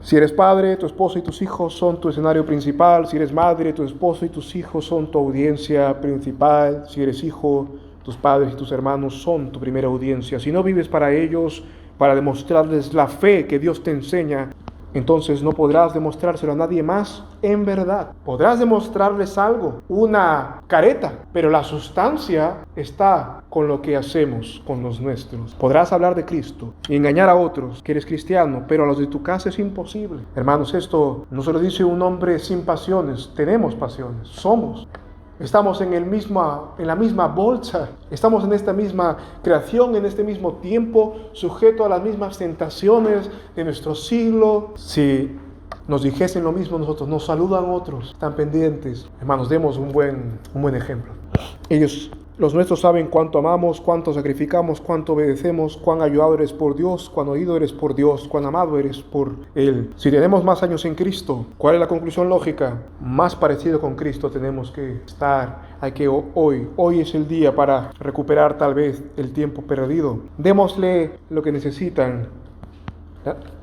Speaker 1: Si eres padre, tu esposo y tus hijos son tu escenario principal. Si eres madre, tu esposo y tus hijos son tu audiencia principal. Si eres hijo, tus padres y tus hermanos son tu primera audiencia. Si no vives para ellos, para demostrarles la fe que Dios te enseña, entonces no podrás demostrárselo a nadie más en verdad. Podrás demostrarles algo, una careta, pero la sustancia está con lo que hacemos con los nuestros. Podrás hablar de Cristo y engañar a otros que eres cristiano, pero a los de tu casa es imposible. Hermanos, esto no se lo dice un hombre sin pasiones. Tenemos pasiones, estamos en la misma bolsa, estamos en esta misma creación, en este mismo tiempo, sujeto a las mismas tentaciones de nuestro siglo. Si nos dijesen lo mismo nosotros, nos saludan otros, están pendientes. Hermanos, demos un buen ejemplo. Los nuestros saben cuánto amamos, cuánto sacrificamos, cuánto obedecemos, cuán ayudado eres por Dios, cuán oído eres por Dios, cuán amado eres por Él. Si tenemos más años en Cristo, ¿cuál es la conclusión lógica? Más parecido con Cristo tenemos que estar. Hoy es el día para recuperar tal vez el tiempo perdido. Démosle lo que necesitan.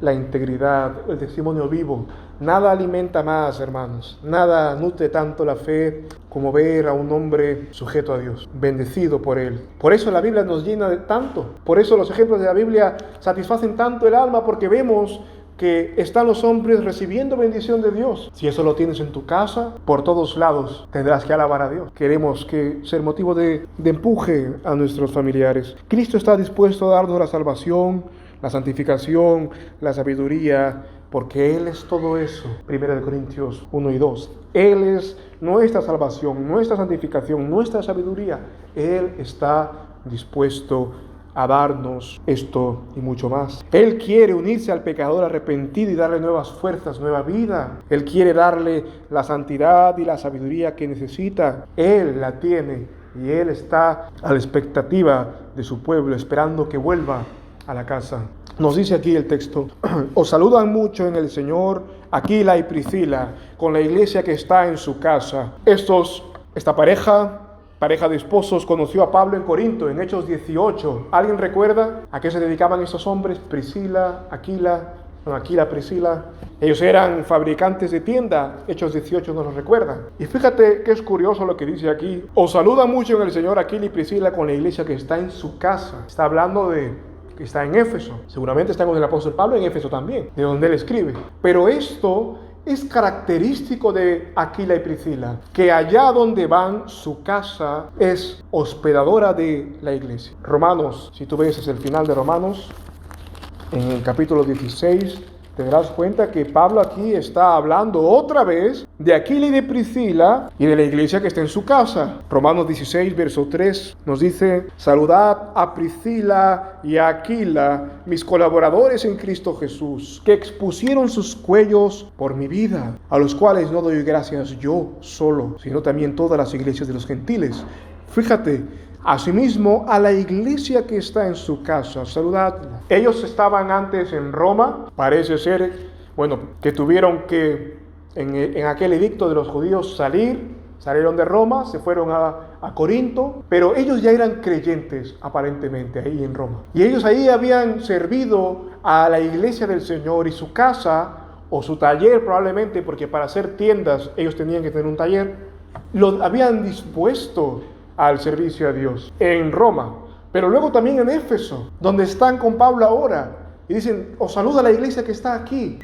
Speaker 1: La integridad, el testimonio vivo. Nada alimenta más, hermanos. Nada nutre tanto la fe como ver a un hombre sujeto a Dios, bendecido por Él. Por eso la Biblia nos llena de tanto. Por eso los ejemplos de la Biblia satisfacen tanto el alma, porque vemos que están los hombres recibiendo bendición de Dios. Si eso lo tienes en tu casa, por todos lados tendrás que alabar a Dios. Queremos ser motivo de empuje a nuestros familiares. Cristo está dispuesto a darnos la salvación, la santificación, la sabiduría, porque Él es todo eso. 1 Corintios 1 y 2. Él es nuestra salvación, nuestra santificación, nuestra sabiduría. Él está dispuesto a darnos esto y mucho más. Él quiere unirse al pecador arrepentido y darle nuevas fuerzas, nueva vida. Él quiere darle la santidad y la sabiduría que necesita. Él la tiene y Él está a la expectativa de su pueblo, esperando que vuelva a la casa. Nos dice aquí el texto: os saludan mucho en el Señor Aquila y Priscila, con la iglesia que está en su casa. Esta pareja de esposos, conoció a Pablo en Corinto, en Hechos 18. ¿Alguien recuerda a qué se dedicaban estos hombres? Aquila, Priscila. Ellos eran fabricantes de tienda. Hechos 18 nos lo recuerda. Y fíjate que es curioso lo que dice aquí: os saluda mucho en el Señor Aquila y Priscila, con la iglesia que está en su casa. Está hablando de que está en Éfeso. Seguramente está con el apóstol Pablo en Éfeso también, de donde él escribe. Pero esto es característico de Aquila y Priscila, que allá donde van, su casa es hospedadora de la iglesia. Romanos, si tú ves, es el final de Romanos, en el capítulo 16, te darás cuenta que Pablo aquí está hablando otra vez de Aquila y de Priscila y de la iglesia que está en su casa. Romanos 16, verso 3 nos dice: saludad a Priscila y a Aquila, mis colaboradores en Cristo Jesús, que expusieron sus cuellos por mi vida, a los cuales no doy gracias yo solo, sino también todas las iglesias de los gentiles. Fíjate, asimismo a la iglesia que está en su casa, saludadla. Ellos estaban antes en Roma, parece ser, que tuvieron que, en aquel edicto de los judíos, salieron de Roma, se fueron a Corinto, pero ellos ya eran creyentes aparentemente ahí en Roma. Y ellos ahí habían servido a la iglesia del Señor, y su casa o su taller probablemente, porque para hacer tiendas ellos tenían que tener un taller, lo habían dispuesto al servicio a Dios en Roma, pero luego también en Éfeso, donde están con Pablo ahora, y dicen: os saluda la iglesia que está aquí.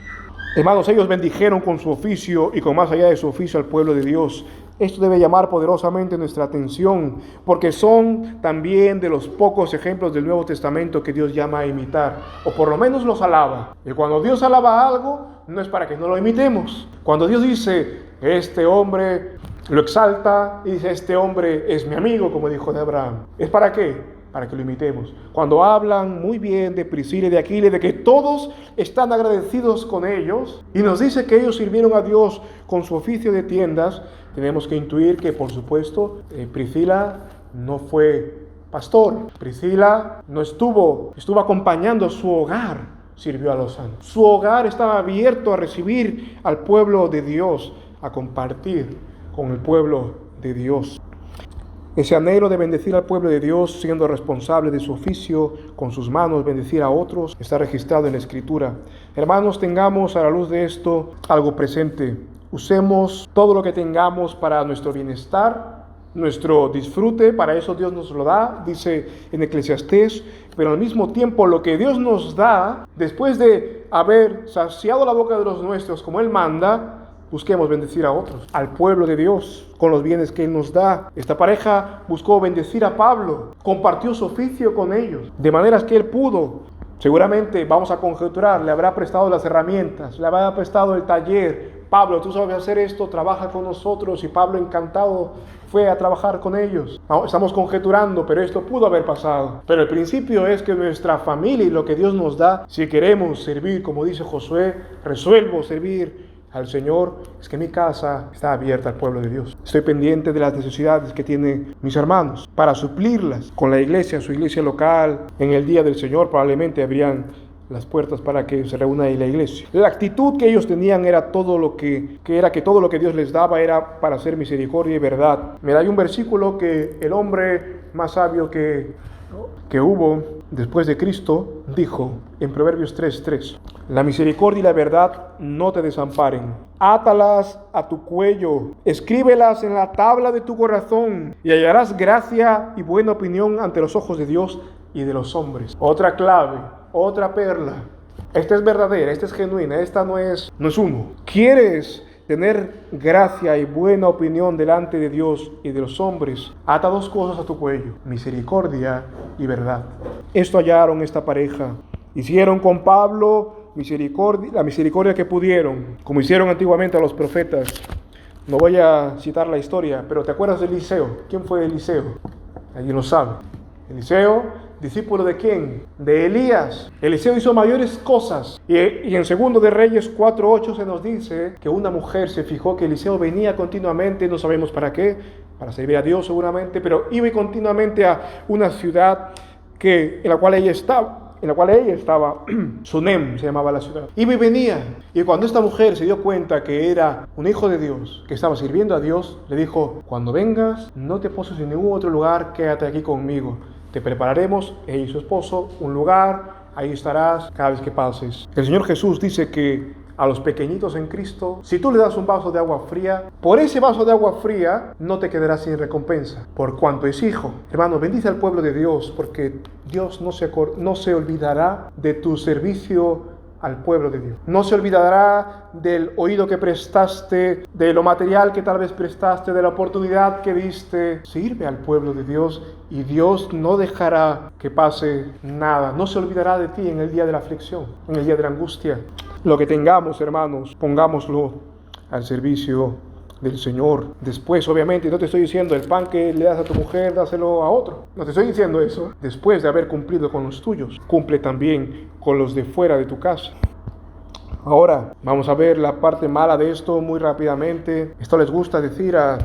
Speaker 1: Hermanos, ellos bendijeron con su oficio y con más allá de su oficio al pueblo de Dios. Esto debe llamar poderosamente nuestra atención, porque son también de los pocos ejemplos del Nuevo Testamento que Dios llama a imitar, o por lo menos los alaba. Y cuando Dios alaba algo, no es para que no lo imitemos. Cuando Dios dice: este hombre, lo exalta y dice: este hombre es mi amigo, como dijo de Abraham, ¿es para qué? Para que lo imitemos. Cuando hablan muy bien de Priscila y de Aquila, de que todos están agradecidos con ellos, y nos dice que ellos sirvieron a Dios con su oficio de tiendas, tenemos que intuir que, por supuesto, Priscila no fue pastor. Priscila no estuvo acompañando su hogar, sirvió a los santos. Su hogar estaba abierto a recibir al pueblo de Dios, a compartir con el pueblo de Dios. Ese anhelo de bendecir al pueblo de Dios, siendo responsable de su oficio, con sus manos bendecir a otros, está registrado en la Escritura. Hermanos, tengamos a la luz de esto algo presente. Usemos todo lo que tengamos para nuestro bienestar, nuestro disfrute. Para eso Dios nos lo da, dice en Eclesiastés. Pero al mismo tiempo, lo que Dios nos da, después de haber saciado la boca de los nuestros como Él manda, busquemos bendecir a otros, al pueblo de Dios, con los bienes que Él nos da. Esta pareja buscó bendecir a Pablo, compartió su oficio con ellos, de maneras que él pudo. Seguramente, vamos a conjeturar, le habrá prestado las herramientas, le habrá prestado el taller. Pablo, tú sabes hacer esto, trabaja con nosotros. Y Pablo, encantado, fue a trabajar con ellos. Estamos conjeturando, pero esto pudo haber pasado. Pero el principio es que nuestra familia y lo que Dios nos da, si queremos servir, como dice Josué, resuelvo servir al Señor, es que mi casa está abierta al pueblo de Dios. Estoy pendiente de las necesidades que tienen mis hermanos para suplirlas con la iglesia, su iglesia local. En el día del Señor probablemente abrían las puertas para que se reúna ahí la iglesia. La actitud que ellos tenían era todo lo que todo lo que Dios les daba era para hacer misericordia y verdad. Mira, hay un versículo que el hombre más sabio que hubo después de Cristo dijo en Proverbios 3:3: la misericordia y la verdad no te desamparen. Átalas a tu cuello, escríbelas en la tabla de tu corazón, y hallarás gracia y buena opinión ante los ojos de Dios y de los hombres. Otra clave, otra perla. Esta es verdadera, esta es genuina, esta no es humo. ¿Quieres tener gracia y buena opinión delante de Dios y de los hombres? Ata dos cosas a tu cuello: misericordia y verdad. Esto hallaron esta pareja. Hicieron con Pablo la misericordia que pudieron, como hicieron antiguamente a los profetas. No voy a citar la historia, pero ¿te acuerdas de Eliseo? ¿Quién fue Eliseo? Alguien lo sabe. Eliseo ¿Discípulo de quién? De Elías. Eliseo hizo mayores cosas. Y en 2 de Reyes 4:8 se nos dice que una mujer se fijó que Eliseo venía continuamente, no sabemos para qué, para servir a Dios seguramente, pero iba continuamente a una ciudad en la cual ella estaba, Sunem se llamaba la ciudad. Iba y venía. Y cuando esta mujer se dio cuenta que era un hijo de Dios, que estaba sirviendo a Dios, le dijo: cuando vengas, no te poses en ningún otro lugar, quédate aquí conmigo. Te prepararemos, ella y su esposo, un lugar, ahí estarás cada vez que pases. El Señor Jesús dice que a los pequeñitos en Cristo, si tú le das un vaso de agua fría, por ese vaso de agua fría no te quedarás sin recompensa, por cuanto es hijo. Hermano, bendice al pueblo de Dios, porque Dios no se olvidará de tu servicio al pueblo de Dios. No se olvidará del oído que prestaste, de lo material que tal vez prestaste, de la oportunidad que diste. Sirve al pueblo de Dios y Dios no dejará que pase nada. No se olvidará de ti en el día de la aflicción, en el día de la angustia. Lo que tengamos, hermanos, pongámoslo al servicio del Señor. Después, obviamente, no te estoy diciendo el pan que le das a tu mujer, dáselo a otro. No te estoy diciendo eso. Después de haber cumplido con los tuyos, cumple también con los de fuera de tu casa. Ahora, vamos a ver la parte mala de esto muy rápidamente. Esto les gusta decir a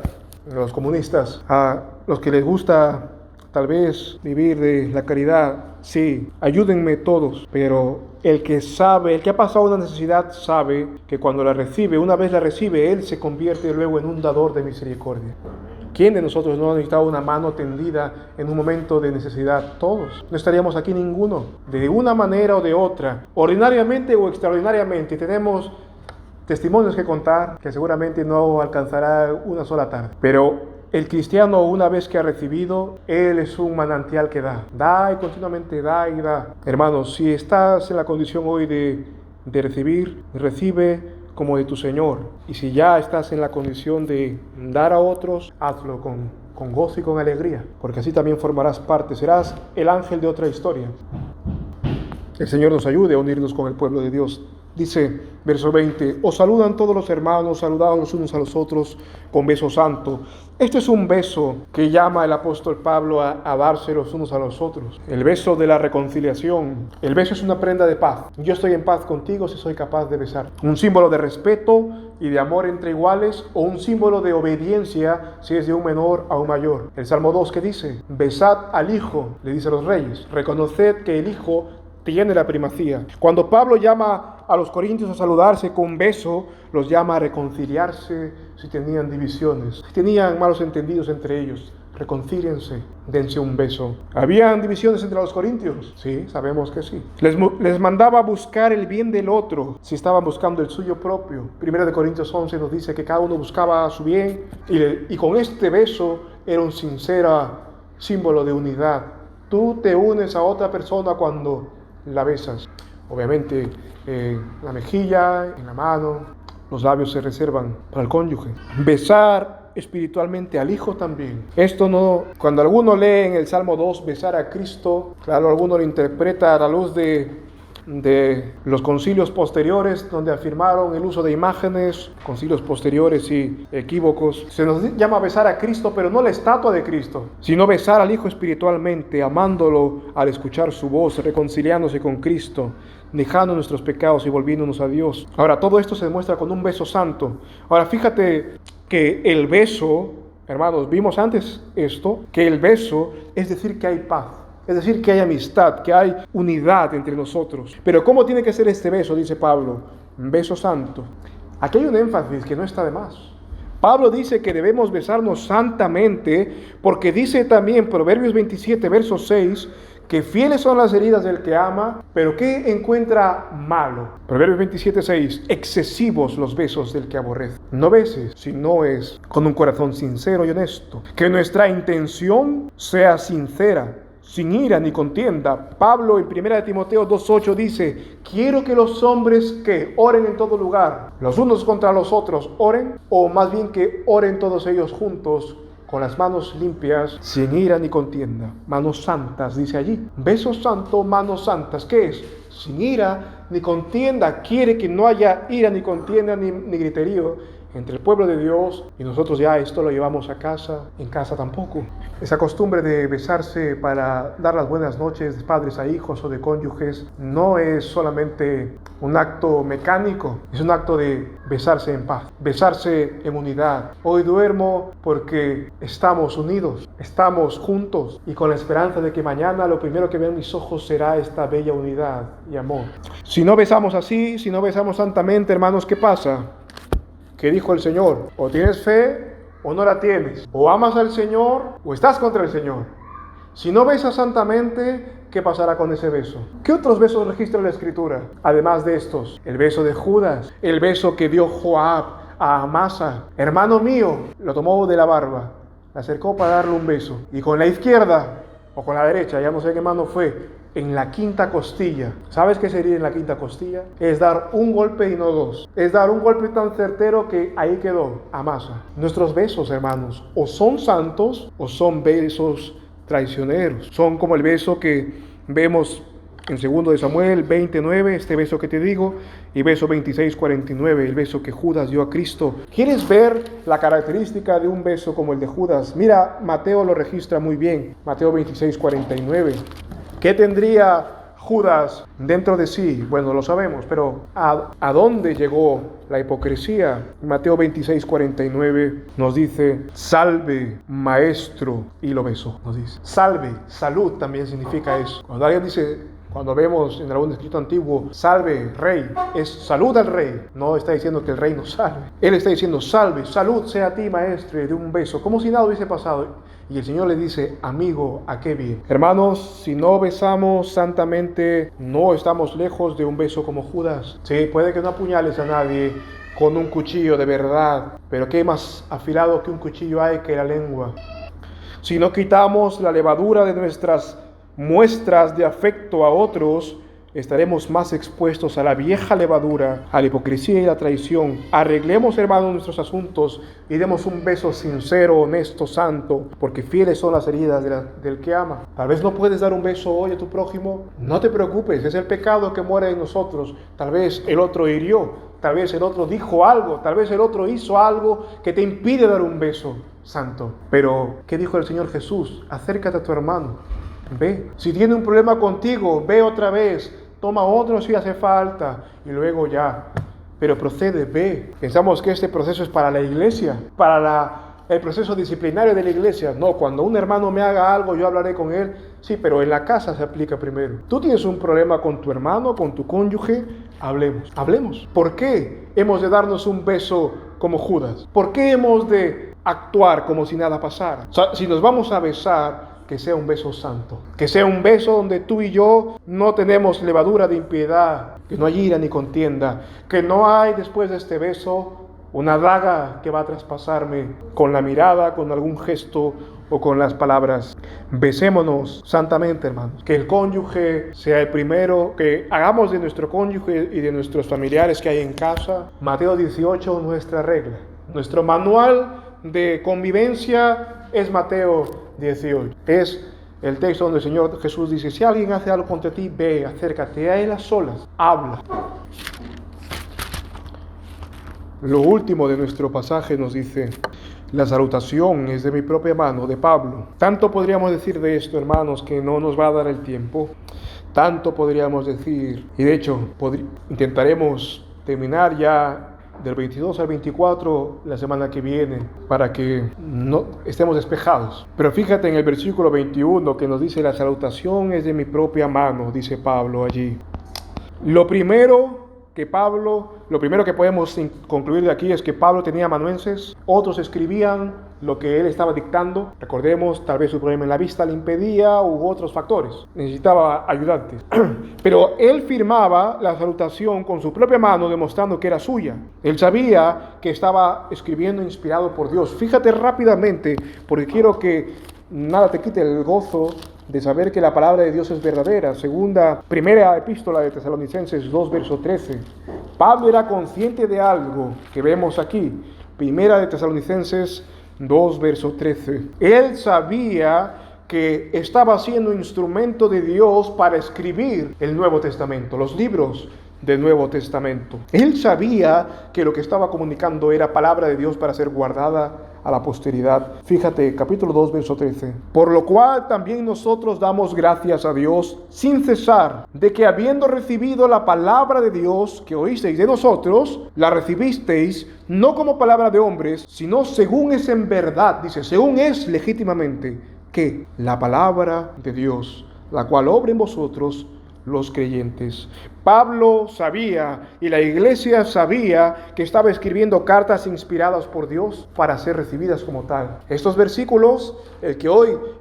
Speaker 1: los comunistas, a los que les gusta tal vez vivir de la caridad. Sí, ayúdenme todos, pero el que ha pasado una necesidad sabe que cuando una vez la recibe, él se convierte luego en un dador de misericordia. ¿Quién de nosotros no ha necesitado una mano tendida en un momento de necesidad? Todos. No estaríamos aquí ninguno. De una manera o de otra, ordinariamente o extraordinariamente, tenemos testimonios que contar que seguramente no alcanzará una sola tarde. Pero el cristiano, una vez que ha recibido, él es un manantial que da y continuamente da y da. Hermanos, si estás en la condición hoy de recibir, recibe como de tu Señor. Y si ya estás en la condición de dar a otros, hazlo con gozo y con alegría, porque así también formarás parte, serás el ángel de otra historia. El Señor nos ayude a unirnos con el pueblo de Dios. Dice, verso 20, os saludan todos los hermanos, saludados los unos a los otros con beso santo. Este es un beso que llama el apóstol Pablo a darse los unos a los otros. El beso de la reconciliación. El beso es una prenda de paz. Yo estoy en paz contigo si soy capaz de besar. Un símbolo de respeto y de amor entre iguales, o un símbolo de obediencia si es de un menor a un mayor. El Salmo 2 que dice, besad al Hijo, le dice a los reyes, reconoced que el Hijo tiene la primacía. Cuando Pablo llama a los corintios a saludarse con un beso, los llama a reconciliarse si tenían divisiones, si tenían malos entendidos entre ellos. Reconcíliense, dense un beso. ¿Habían divisiones entre los corintios? Sí, sabemos que sí. Les mandaba a buscar el bien del otro si estaban buscando el suyo propio. 1 Corintios 11 nos dice que cada uno buscaba su bien y con este beso era un sincero símbolo de unidad. Tú te unes a otra persona cuando la besas. Obviamente la mejilla, en la mano, los labios se reservan para el cónyuge. Besar espiritualmente al Hijo también. Esto no, cuando alguno lee en el Salmo 2 besar a Cristo, claro, alguno lo interpreta a la luz de los concilios posteriores, donde afirmaron el uso de imágenes, concilios posteriores y equívocos. Se nos llama besar a Cristo, pero no la estatua de Cristo, sino besar al Hijo espiritualmente, amándolo al escuchar su voz, reconciliándose con Cristo, dejando nuestros pecados y volviéndonos a Dios. Ahora, todo esto se demuestra con un beso santo. Ahora, fíjate que el beso, hermanos, vimos antes esto, que el beso es decir que hay paz. Es decir, que hay amistad, que hay unidad entre nosotros. Pero ¿cómo tiene que ser este beso? Dice Pablo, un beso santo. Aquí hay un énfasis que no está de más. Pablo dice que debemos besarnos santamente, porque dice también Proverbios 27, verso 6, que fieles son las heridas del que ama, pero ¿qué encuentra malo? Proverbios 27, 6, excesivos los besos del que aborrece. No beses si no es con un corazón sincero y honesto. Que nuestra intención sea sincera, sin ira ni contienda. Pablo en 1 Timoteo 2:8 dice, quiero que los hombres que oren en todo lugar, los unos contra los otros oren, o más bien que oren todos ellos juntos, con las manos limpias, sin ira ni contienda. Manos santas, dice allí. Beso santo, manos santas. ¿Qué es? Sin ira ni contienda. Quiere que no haya ira ni contienda ni griterío entre el pueblo de Dios y nosotros ya esto lo llevamos a casa, en casa tampoco. Esa costumbre de besarse para dar las buenas noches de padres a hijos o de cónyuges no es solamente un acto mecánico, es un acto de besarse en paz, besarse en unidad. Hoy duermo porque estamos unidos, estamos juntos y con la esperanza de que mañana lo primero que vean mis ojos será esta bella unidad y amor. Si no besamos así, si no besamos santamente, hermanos, ¿qué pasa? ¿Qué dijo el Señor? O tienes fe o no la tienes. O amas al Señor o estás contra el Señor. Si no besas santamente, ¿qué pasará con ese beso? ¿Qué otros besos registra la Escritura? Además de estos, el beso de Judas, el beso que dio Joab a Amasa. Hermano mío, lo tomó de la barba, le acercó para darle un beso. Y con la izquierda o con la derecha, ya no sé qué mano fue, en la quinta costilla. ¿Sabes qué sería en la quinta costilla? Es dar un golpe y no dos. Es dar un golpe tan certero que ahí quedó, Amasa. Nuestros besos, hermanos, o son santos o son besos traicioneros. Son como el beso que vemos en 2 de Samuel 29, este beso que te digo, y beso 26:49, el beso que Judas dio a Cristo. ¿Quieres ver la característica de un beso como el de Judas? Mira, Mateo lo registra muy bien, Mateo 26:49. ¿Qué tendría Judas dentro de sí? Bueno, lo sabemos, pero ¿a dónde llegó la hipocresía? Mateo 26:49 nos dice, salve, maestro, y lo besó. Nos dice, salve, salud también significa eso. Cuando alguien dice, cuando vemos en algún escrito antiguo, salve, rey, es salud al rey. No está diciendo que el rey nos salve. Él está diciendo, salve, salud sea a ti, maestro, y de un beso, como si nada hubiese pasado. Y el Señor le dice, amigo, ¿a qué bien? Hermanos, si no besamos santamente, no estamos lejos de un beso como Judas. Sí, puede que no apuñales a nadie con un cuchillo de verdad, pero ¿qué más afilado que un cuchillo hay que la lengua? Si no quitamos la levadura de nuestras muestras de afecto a otros, estaremos más expuestos a la vieja levadura, a la hipocresía y la traición. Arreglemos, hermanos, nuestros asuntos y demos un beso sincero, honesto, santo, porque fieles son las heridas del que ama. Tal vez no puedes dar un beso hoy a tu prójimo, no te preocupes, es el pecado que muere en nosotros. Tal vez el otro hirió, tal vez el otro dijo algo, tal vez el otro hizo algo que te impide dar un beso santo. Pero, ¿qué dijo el Señor Jesús? Acércate a tu hermano, ve. Si tiene un problema contigo, ve otra vez. Toma otro si hace falta y luego ya. Pero procede, ve. Pensamos que este proceso es para la iglesia, para el proceso disciplinario de la iglesia. No, cuando un hermano me haga algo, yo hablaré con él. Sí, pero en la casa se aplica primero. Tú tienes un problema con tu hermano, con tu cónyuge, hablemos. ¿Por qué hemos de darnos un beso como Judas? ¿Por qué hemos de actuar como si nada pasara? O sea, si nos vamos a besar, que sea un beso santo, que sea un beso donde tú y yo no tenemos levadura de impiedad, que no hay ira ni contienda, que no hay después de este beso una daga que va a traspasarme con la mirada, con algún gesto o con las palabras. Besémonos santamente, hermanos. Que el cónyuge sea el primero, que hagamos de nuestro cónyuge y de nuestros familiares que hay en casa, Mateo 18, nuestra regla. Nuestro manual de convivencia es Mateo 18. Es el texto donde el Señor Jesús dice, si alguien hace algo contra ti, ve, acércate a él a solas, habla. Lo último de nuestro pasaje nos dice, la salutación es de mi propia mano, de Pablo. Tanto podríamos decir de esto, hermanos, que no nos va a dar el tiempo. Tanto podríamos decir, y de hecho intentaremos terminar ya del 22 al 24 la semana que viene, para que no estemos despejados. Pero fíjate en el versículo 21 que nos dice, la salutación es de mi propia mano, dice Pablo allí. Lo primero que podemos concluir de aquí es que Pablo tenía amanuenses, otros escribían lo que él estaba dictando. Recordemos, tal vez su problema en la vista le impedía u otros factores. Necesitaba ayudantes. Pero él firmaba la salutación con su propia mano, demostrando que era suya. Él sabía que estaba escribiendo inspirado por Dios. Fíjate rápidamente, porque quiero que nada te quite el gozo de saber que la palabra de Dios es verdadera. Primera epístola de Tesalonicenses 2, verso 13. Pablo era consciente de algo que vemos aquí. Primera de Tesalonicenses 2, verso 13. Él sabía que estaba siendo instrumento de Dios para escribir el Nuevo Testamento, los libros del Nuevo Testamento. Él sabía que lo que estaba comunicando era palabra de Dios para ser guardada a la posteridad. Fíjate, capítulo 2, verso 13. Por lo cual también nosotros damos gracias a Dios sin cesar, de que habiendo recibido la palabra de Dios que oísteis de nosotros, la recibisteis no como palabra de hombres, sino según es en verdad, dice, según es legítimamente, que la palabra de Dios, la cual obra en vosotros los creyentes. Pablo sabía y la iglesia sabía que estaba escribiendo cartas inspiradas por Dios para ser recibidas como tal. Estos versículos,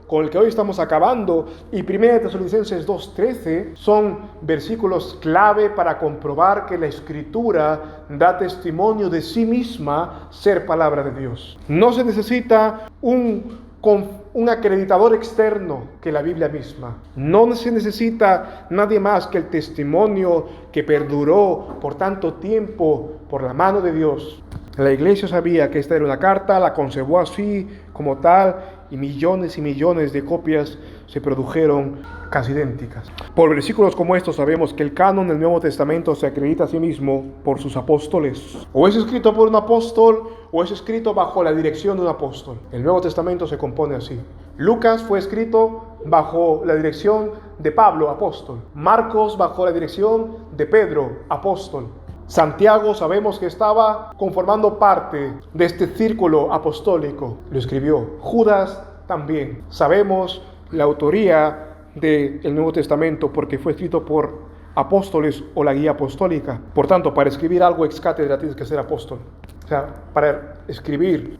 Speaker 1: con el que hoy estamos acabando, y 1 Tesalonicenses 2:13, son versículos clave para comprobar que la Escritura da testimonio de sí misma ser palabra de Dios. No se necesita un acreditador externo que la Biblia misma. No se necesita nadie más que el testimonio que perduró por tanto tiempo por la mano de Dios. La iglesia sabía que esta era una carta, la conservó así como tal, y millones de copias se produjeron casi idénticas. Por versículos como estos sabemos que el canon del Nuevo Testamento se acredita a sí mismo por sus apóstoles. O es escrito por un apóstol o es escrito bajo la dirección de un apóstol. El Nuevo Testamento se compone así. Lucas fue escrito bajo la dirección de Pablo, apóstol. Marcos bajo la dirección de Pedro, apóstol. Santiago sabemos que estaba conformando parte de este círculo apostólico. Lo escribió. Judas también. Sabemos la autoría del Nuevo Testamento porque fue escrito por apóstoles o la guía apostólica. Por tanto, para escribir algo ex cátedra tienes que ser apóstol. O sea, para escribir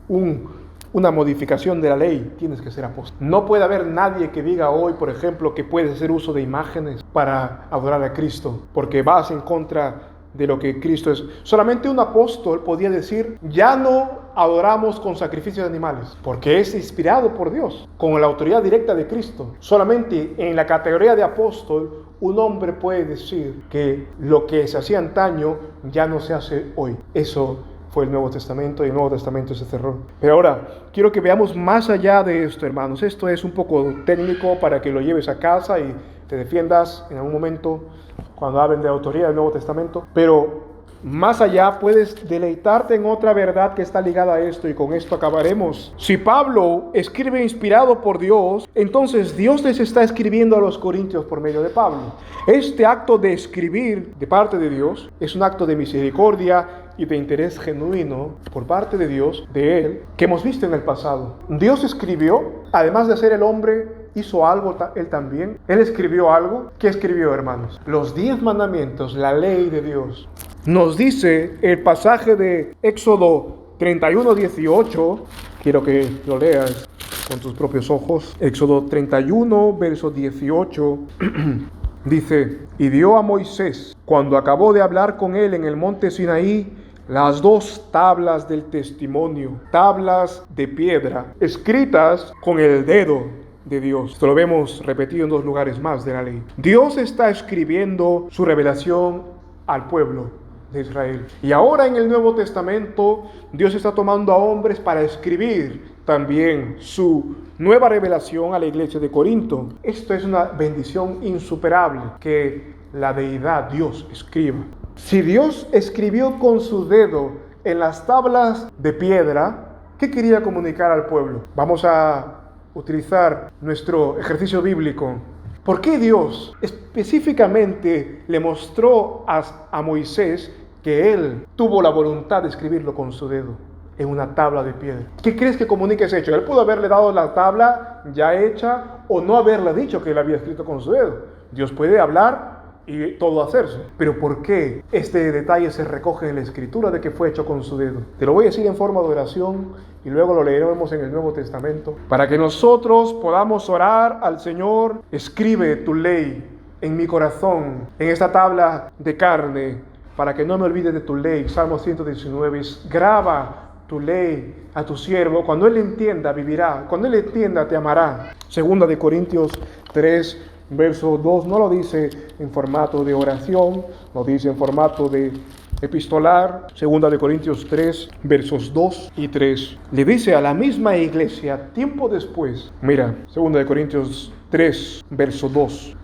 Speaker 1: una modificación de la ley tienes que ser apóstol. No puede haber nadie que diga hoy, por ejemplo, que puede hacer uso de imágenes para adorar a Cristo, porque vas en contra de lo que Cristo es. Solamente un apóstol podía decir, ya no adoramos con sacrificios de animales, porque es inspirado por Dios, con la autoridad directa de Cristo. Solamente en la categoría de apóstol, un hombre puede decir que lo que se hacía antaño ya no se hace hoy. Eso fue el Nuevo Testamento, y el Nuevo Testamento se cerró. Pero ahora, quiero que veamos más allá de esto, hermanos. Esto es un poco técnico para que lo lleves a casa y te defiendas en algún momento cuando hablen de autoría del Nuevo Testamento. Pero más allá, puedes deleitarte en otra verdad que está ligada a esto, y con esto acabaremos. Si Pablo escribe inspirado por Dios, entonces Dios les está escribiendo a los corintios por medio de Pablo. Este acto de escribir de parte de Dios es un acto de misericordia y de interés genuino por parte de Dios, de Él, que hemos visto en el pasado. Dios escribió, además de ser el hombre, hizo algo Él también. Él escribió algo. ¿Qué escribió, hermanos? Los 10 mandamientos, la ley de Dios. Nos dice el pasaje de Éxodo 31:18, quiero que lo leas con tus propios ojos. Éxodo 31, verso 18, dice, y dio a Moisés, cuando acabó de hablar con él en el monte Sinaí, las 2 tablas del testimonio, tablas de piedra, escritas con el dedo de Dios. Esto lo vemos repetido en 2 lugares más de la ley. Dios está escribiendo su revelación al pueblo de Israel. Y ahora en el Nuevo Testamento, Dios está tomando a hombres para escribir también su nueva revelación a la iglesia de Corinto. Esto es una bendición insuperable, que la deidad, Dios, escriba. Si Dios escribió con su dedo en las tablas de piedra, ¿qué quería comunicar al pueblo? Vamos a utilizar nuestro ejercicio bíblico. ¿Por qué Dios específicamente le mostró a Moisés que él tuvo la voluntad de escribirlo con su dedo en una tabla de piedra? ¿Qué crees que comunica ese hecho? Él pudo haberle dado la tabla ya hecha o no haberle dicho que él había escrito con su dedo. Dios puede hablar y todo hacerse. Pero ¿por qué este detalle se recoge en la Escritura de que fue hecho con su dedo? Te lo voy a decir en forma de oración y luego lo leeremos en el Nuevo Testamento. Para que nosotros podamos orar al Señor, escribe tu ley en mi corazón, en esta tabla de carne, para que no me olvide de tu ley. Salmo 119, graba tu ley a tu siervo. Cuando él entienda, vivirá. Cuando él entienda, te amará. Segunda de Corintios 3, verso 2, no lo dice en formato de oración, lo dice en formato de epistolar. Segunda de Corintios 3, versos 2 y 3. Le dice a la misma iglesia tiempo después. Mira, Segunda de Corintios 3, verso 2.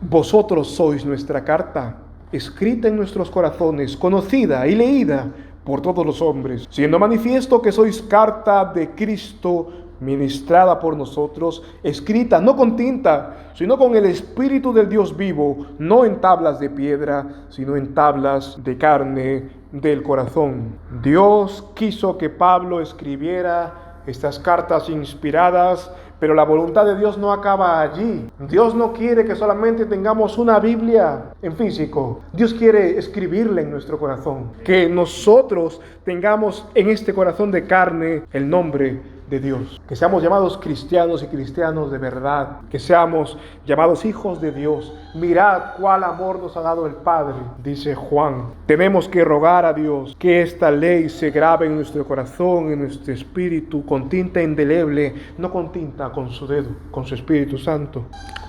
Speaker 1: Vosotros sois nuestra carta, escrita en nuestros corazones, conocida y leída por todos los hombres, siendo manifiesto que sois carta de Cristo, ministrada por nosotros, escrita no con tinta, sino con el Espíritu del Dios vivo, no en tablas de piedra, sino en tablas de carne del corazón. Dios quiso que Pablo escribiera estas cartas inspiradas, pero la voluntad de Dios no acaba allí. Dios no quiere que solamente tengamos una Biblia en físico. Dios quiere escribirla en nuestro corazón. Que nosotros tengamos en este corazón de carne el nombre de Dios. Que seamos llamados cristianos y cristianos de verdad. Que seamos llamados hijos de Dios. Mirad cuál amor nos ha dado el Padre, dice Juan. Tenemos que rogar a Dios que esta ley se grabe en nuestro corazón, en nuestro espíritu, con tinta indeleble, no con tinta, con su dedo, con su Espíritu Santo.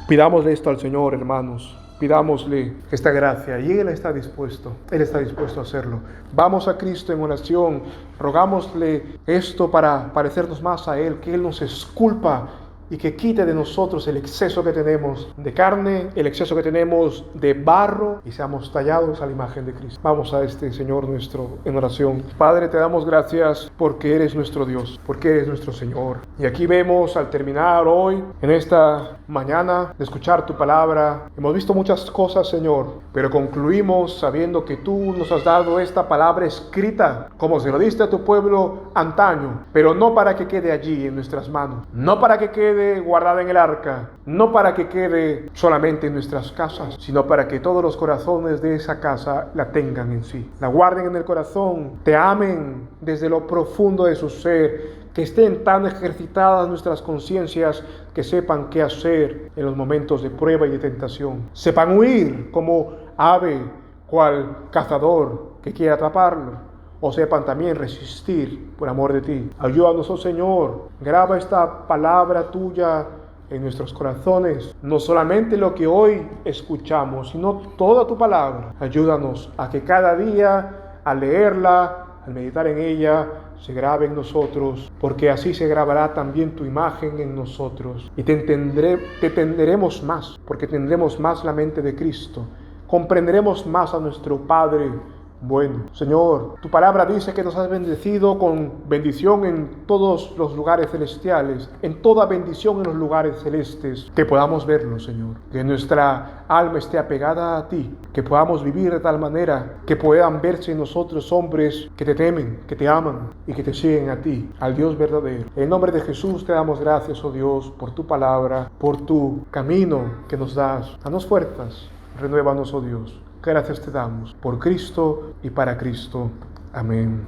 Speaker 1: Pidámosle esto al Señor, hermanos. Pidámosle esta gracia y Él está dispuesto a hacerlo. Vamos a Cristo en oración, rogámosle esto para parecernos más a Él, que Él nos esculpa y que quite de nosotros el exceso que tenemos de carne, el exceso que tenemos de barro, y seamos tallados a la imagen de Cristo. Vamos a este Señor nuestro en oración. Padre, te damos gracias porque eres nuestro Dios, porque eres nuestro Señor. Y aquí vemos, al terminar hoy, en esta mañana de escuchar tu palabra, hemos visto muchas cosas, Señor, pero concluimos sabiendo que tú nos has dado esta palabra escrita, como se lo diste a tu pueblo antaño, pero no para que quede allí en nuestras manos, no para que quede guardada en el arca, no para que quede solamente en nuestras casas, sino para que todos los corazones de esa casa la tengan en sí, la guarden en el corazón, te amen desde lo profundo de su ser, que estén tan ejercitadas nuestras conciencias que sepan qué hacer en los momentos de prueba y de tentación, sepan huir como ave, cual cazador que quiere atraparlo, o sepan también resistir por amor de ti. Ayúdanos, oh Señor, graba esta palabra tuya en nuestros corazones, no solamente lo que hoy escuchamos, sino toda tu palabra. Ayúdanos a que cada día, al leerla, al meditar en ella, se grabe en nosotros, porque así se grabará también tu imagen en nosotros, y te entenderemos más, porque tendremos más la mente de Cristo, comprenderemos más a nuestro Padre bueno. Señor, tu palabra dice que nos has bendecido con bendición en todos los lugares celestiales, en toda bendición en los lugares celestes, que podamos verlo, Señor, que nuestra alma esté apegada a ti, que podamos vivir de tal manera que puedan verse en nosotros hombres que te temen, que te aman y que te siguen a ti, al Dios verdadero. En nombre de Jesús te damos gracias, oh Dios, por tu palabra, por tu camino que nos das. Danos fuerzas, renuévanos, oh Dios. Gracias te damos por Cristo y para Cristo. Amén.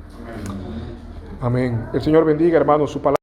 Speaker 1: Amén. El Señor bendiga, hermanos, su palabra.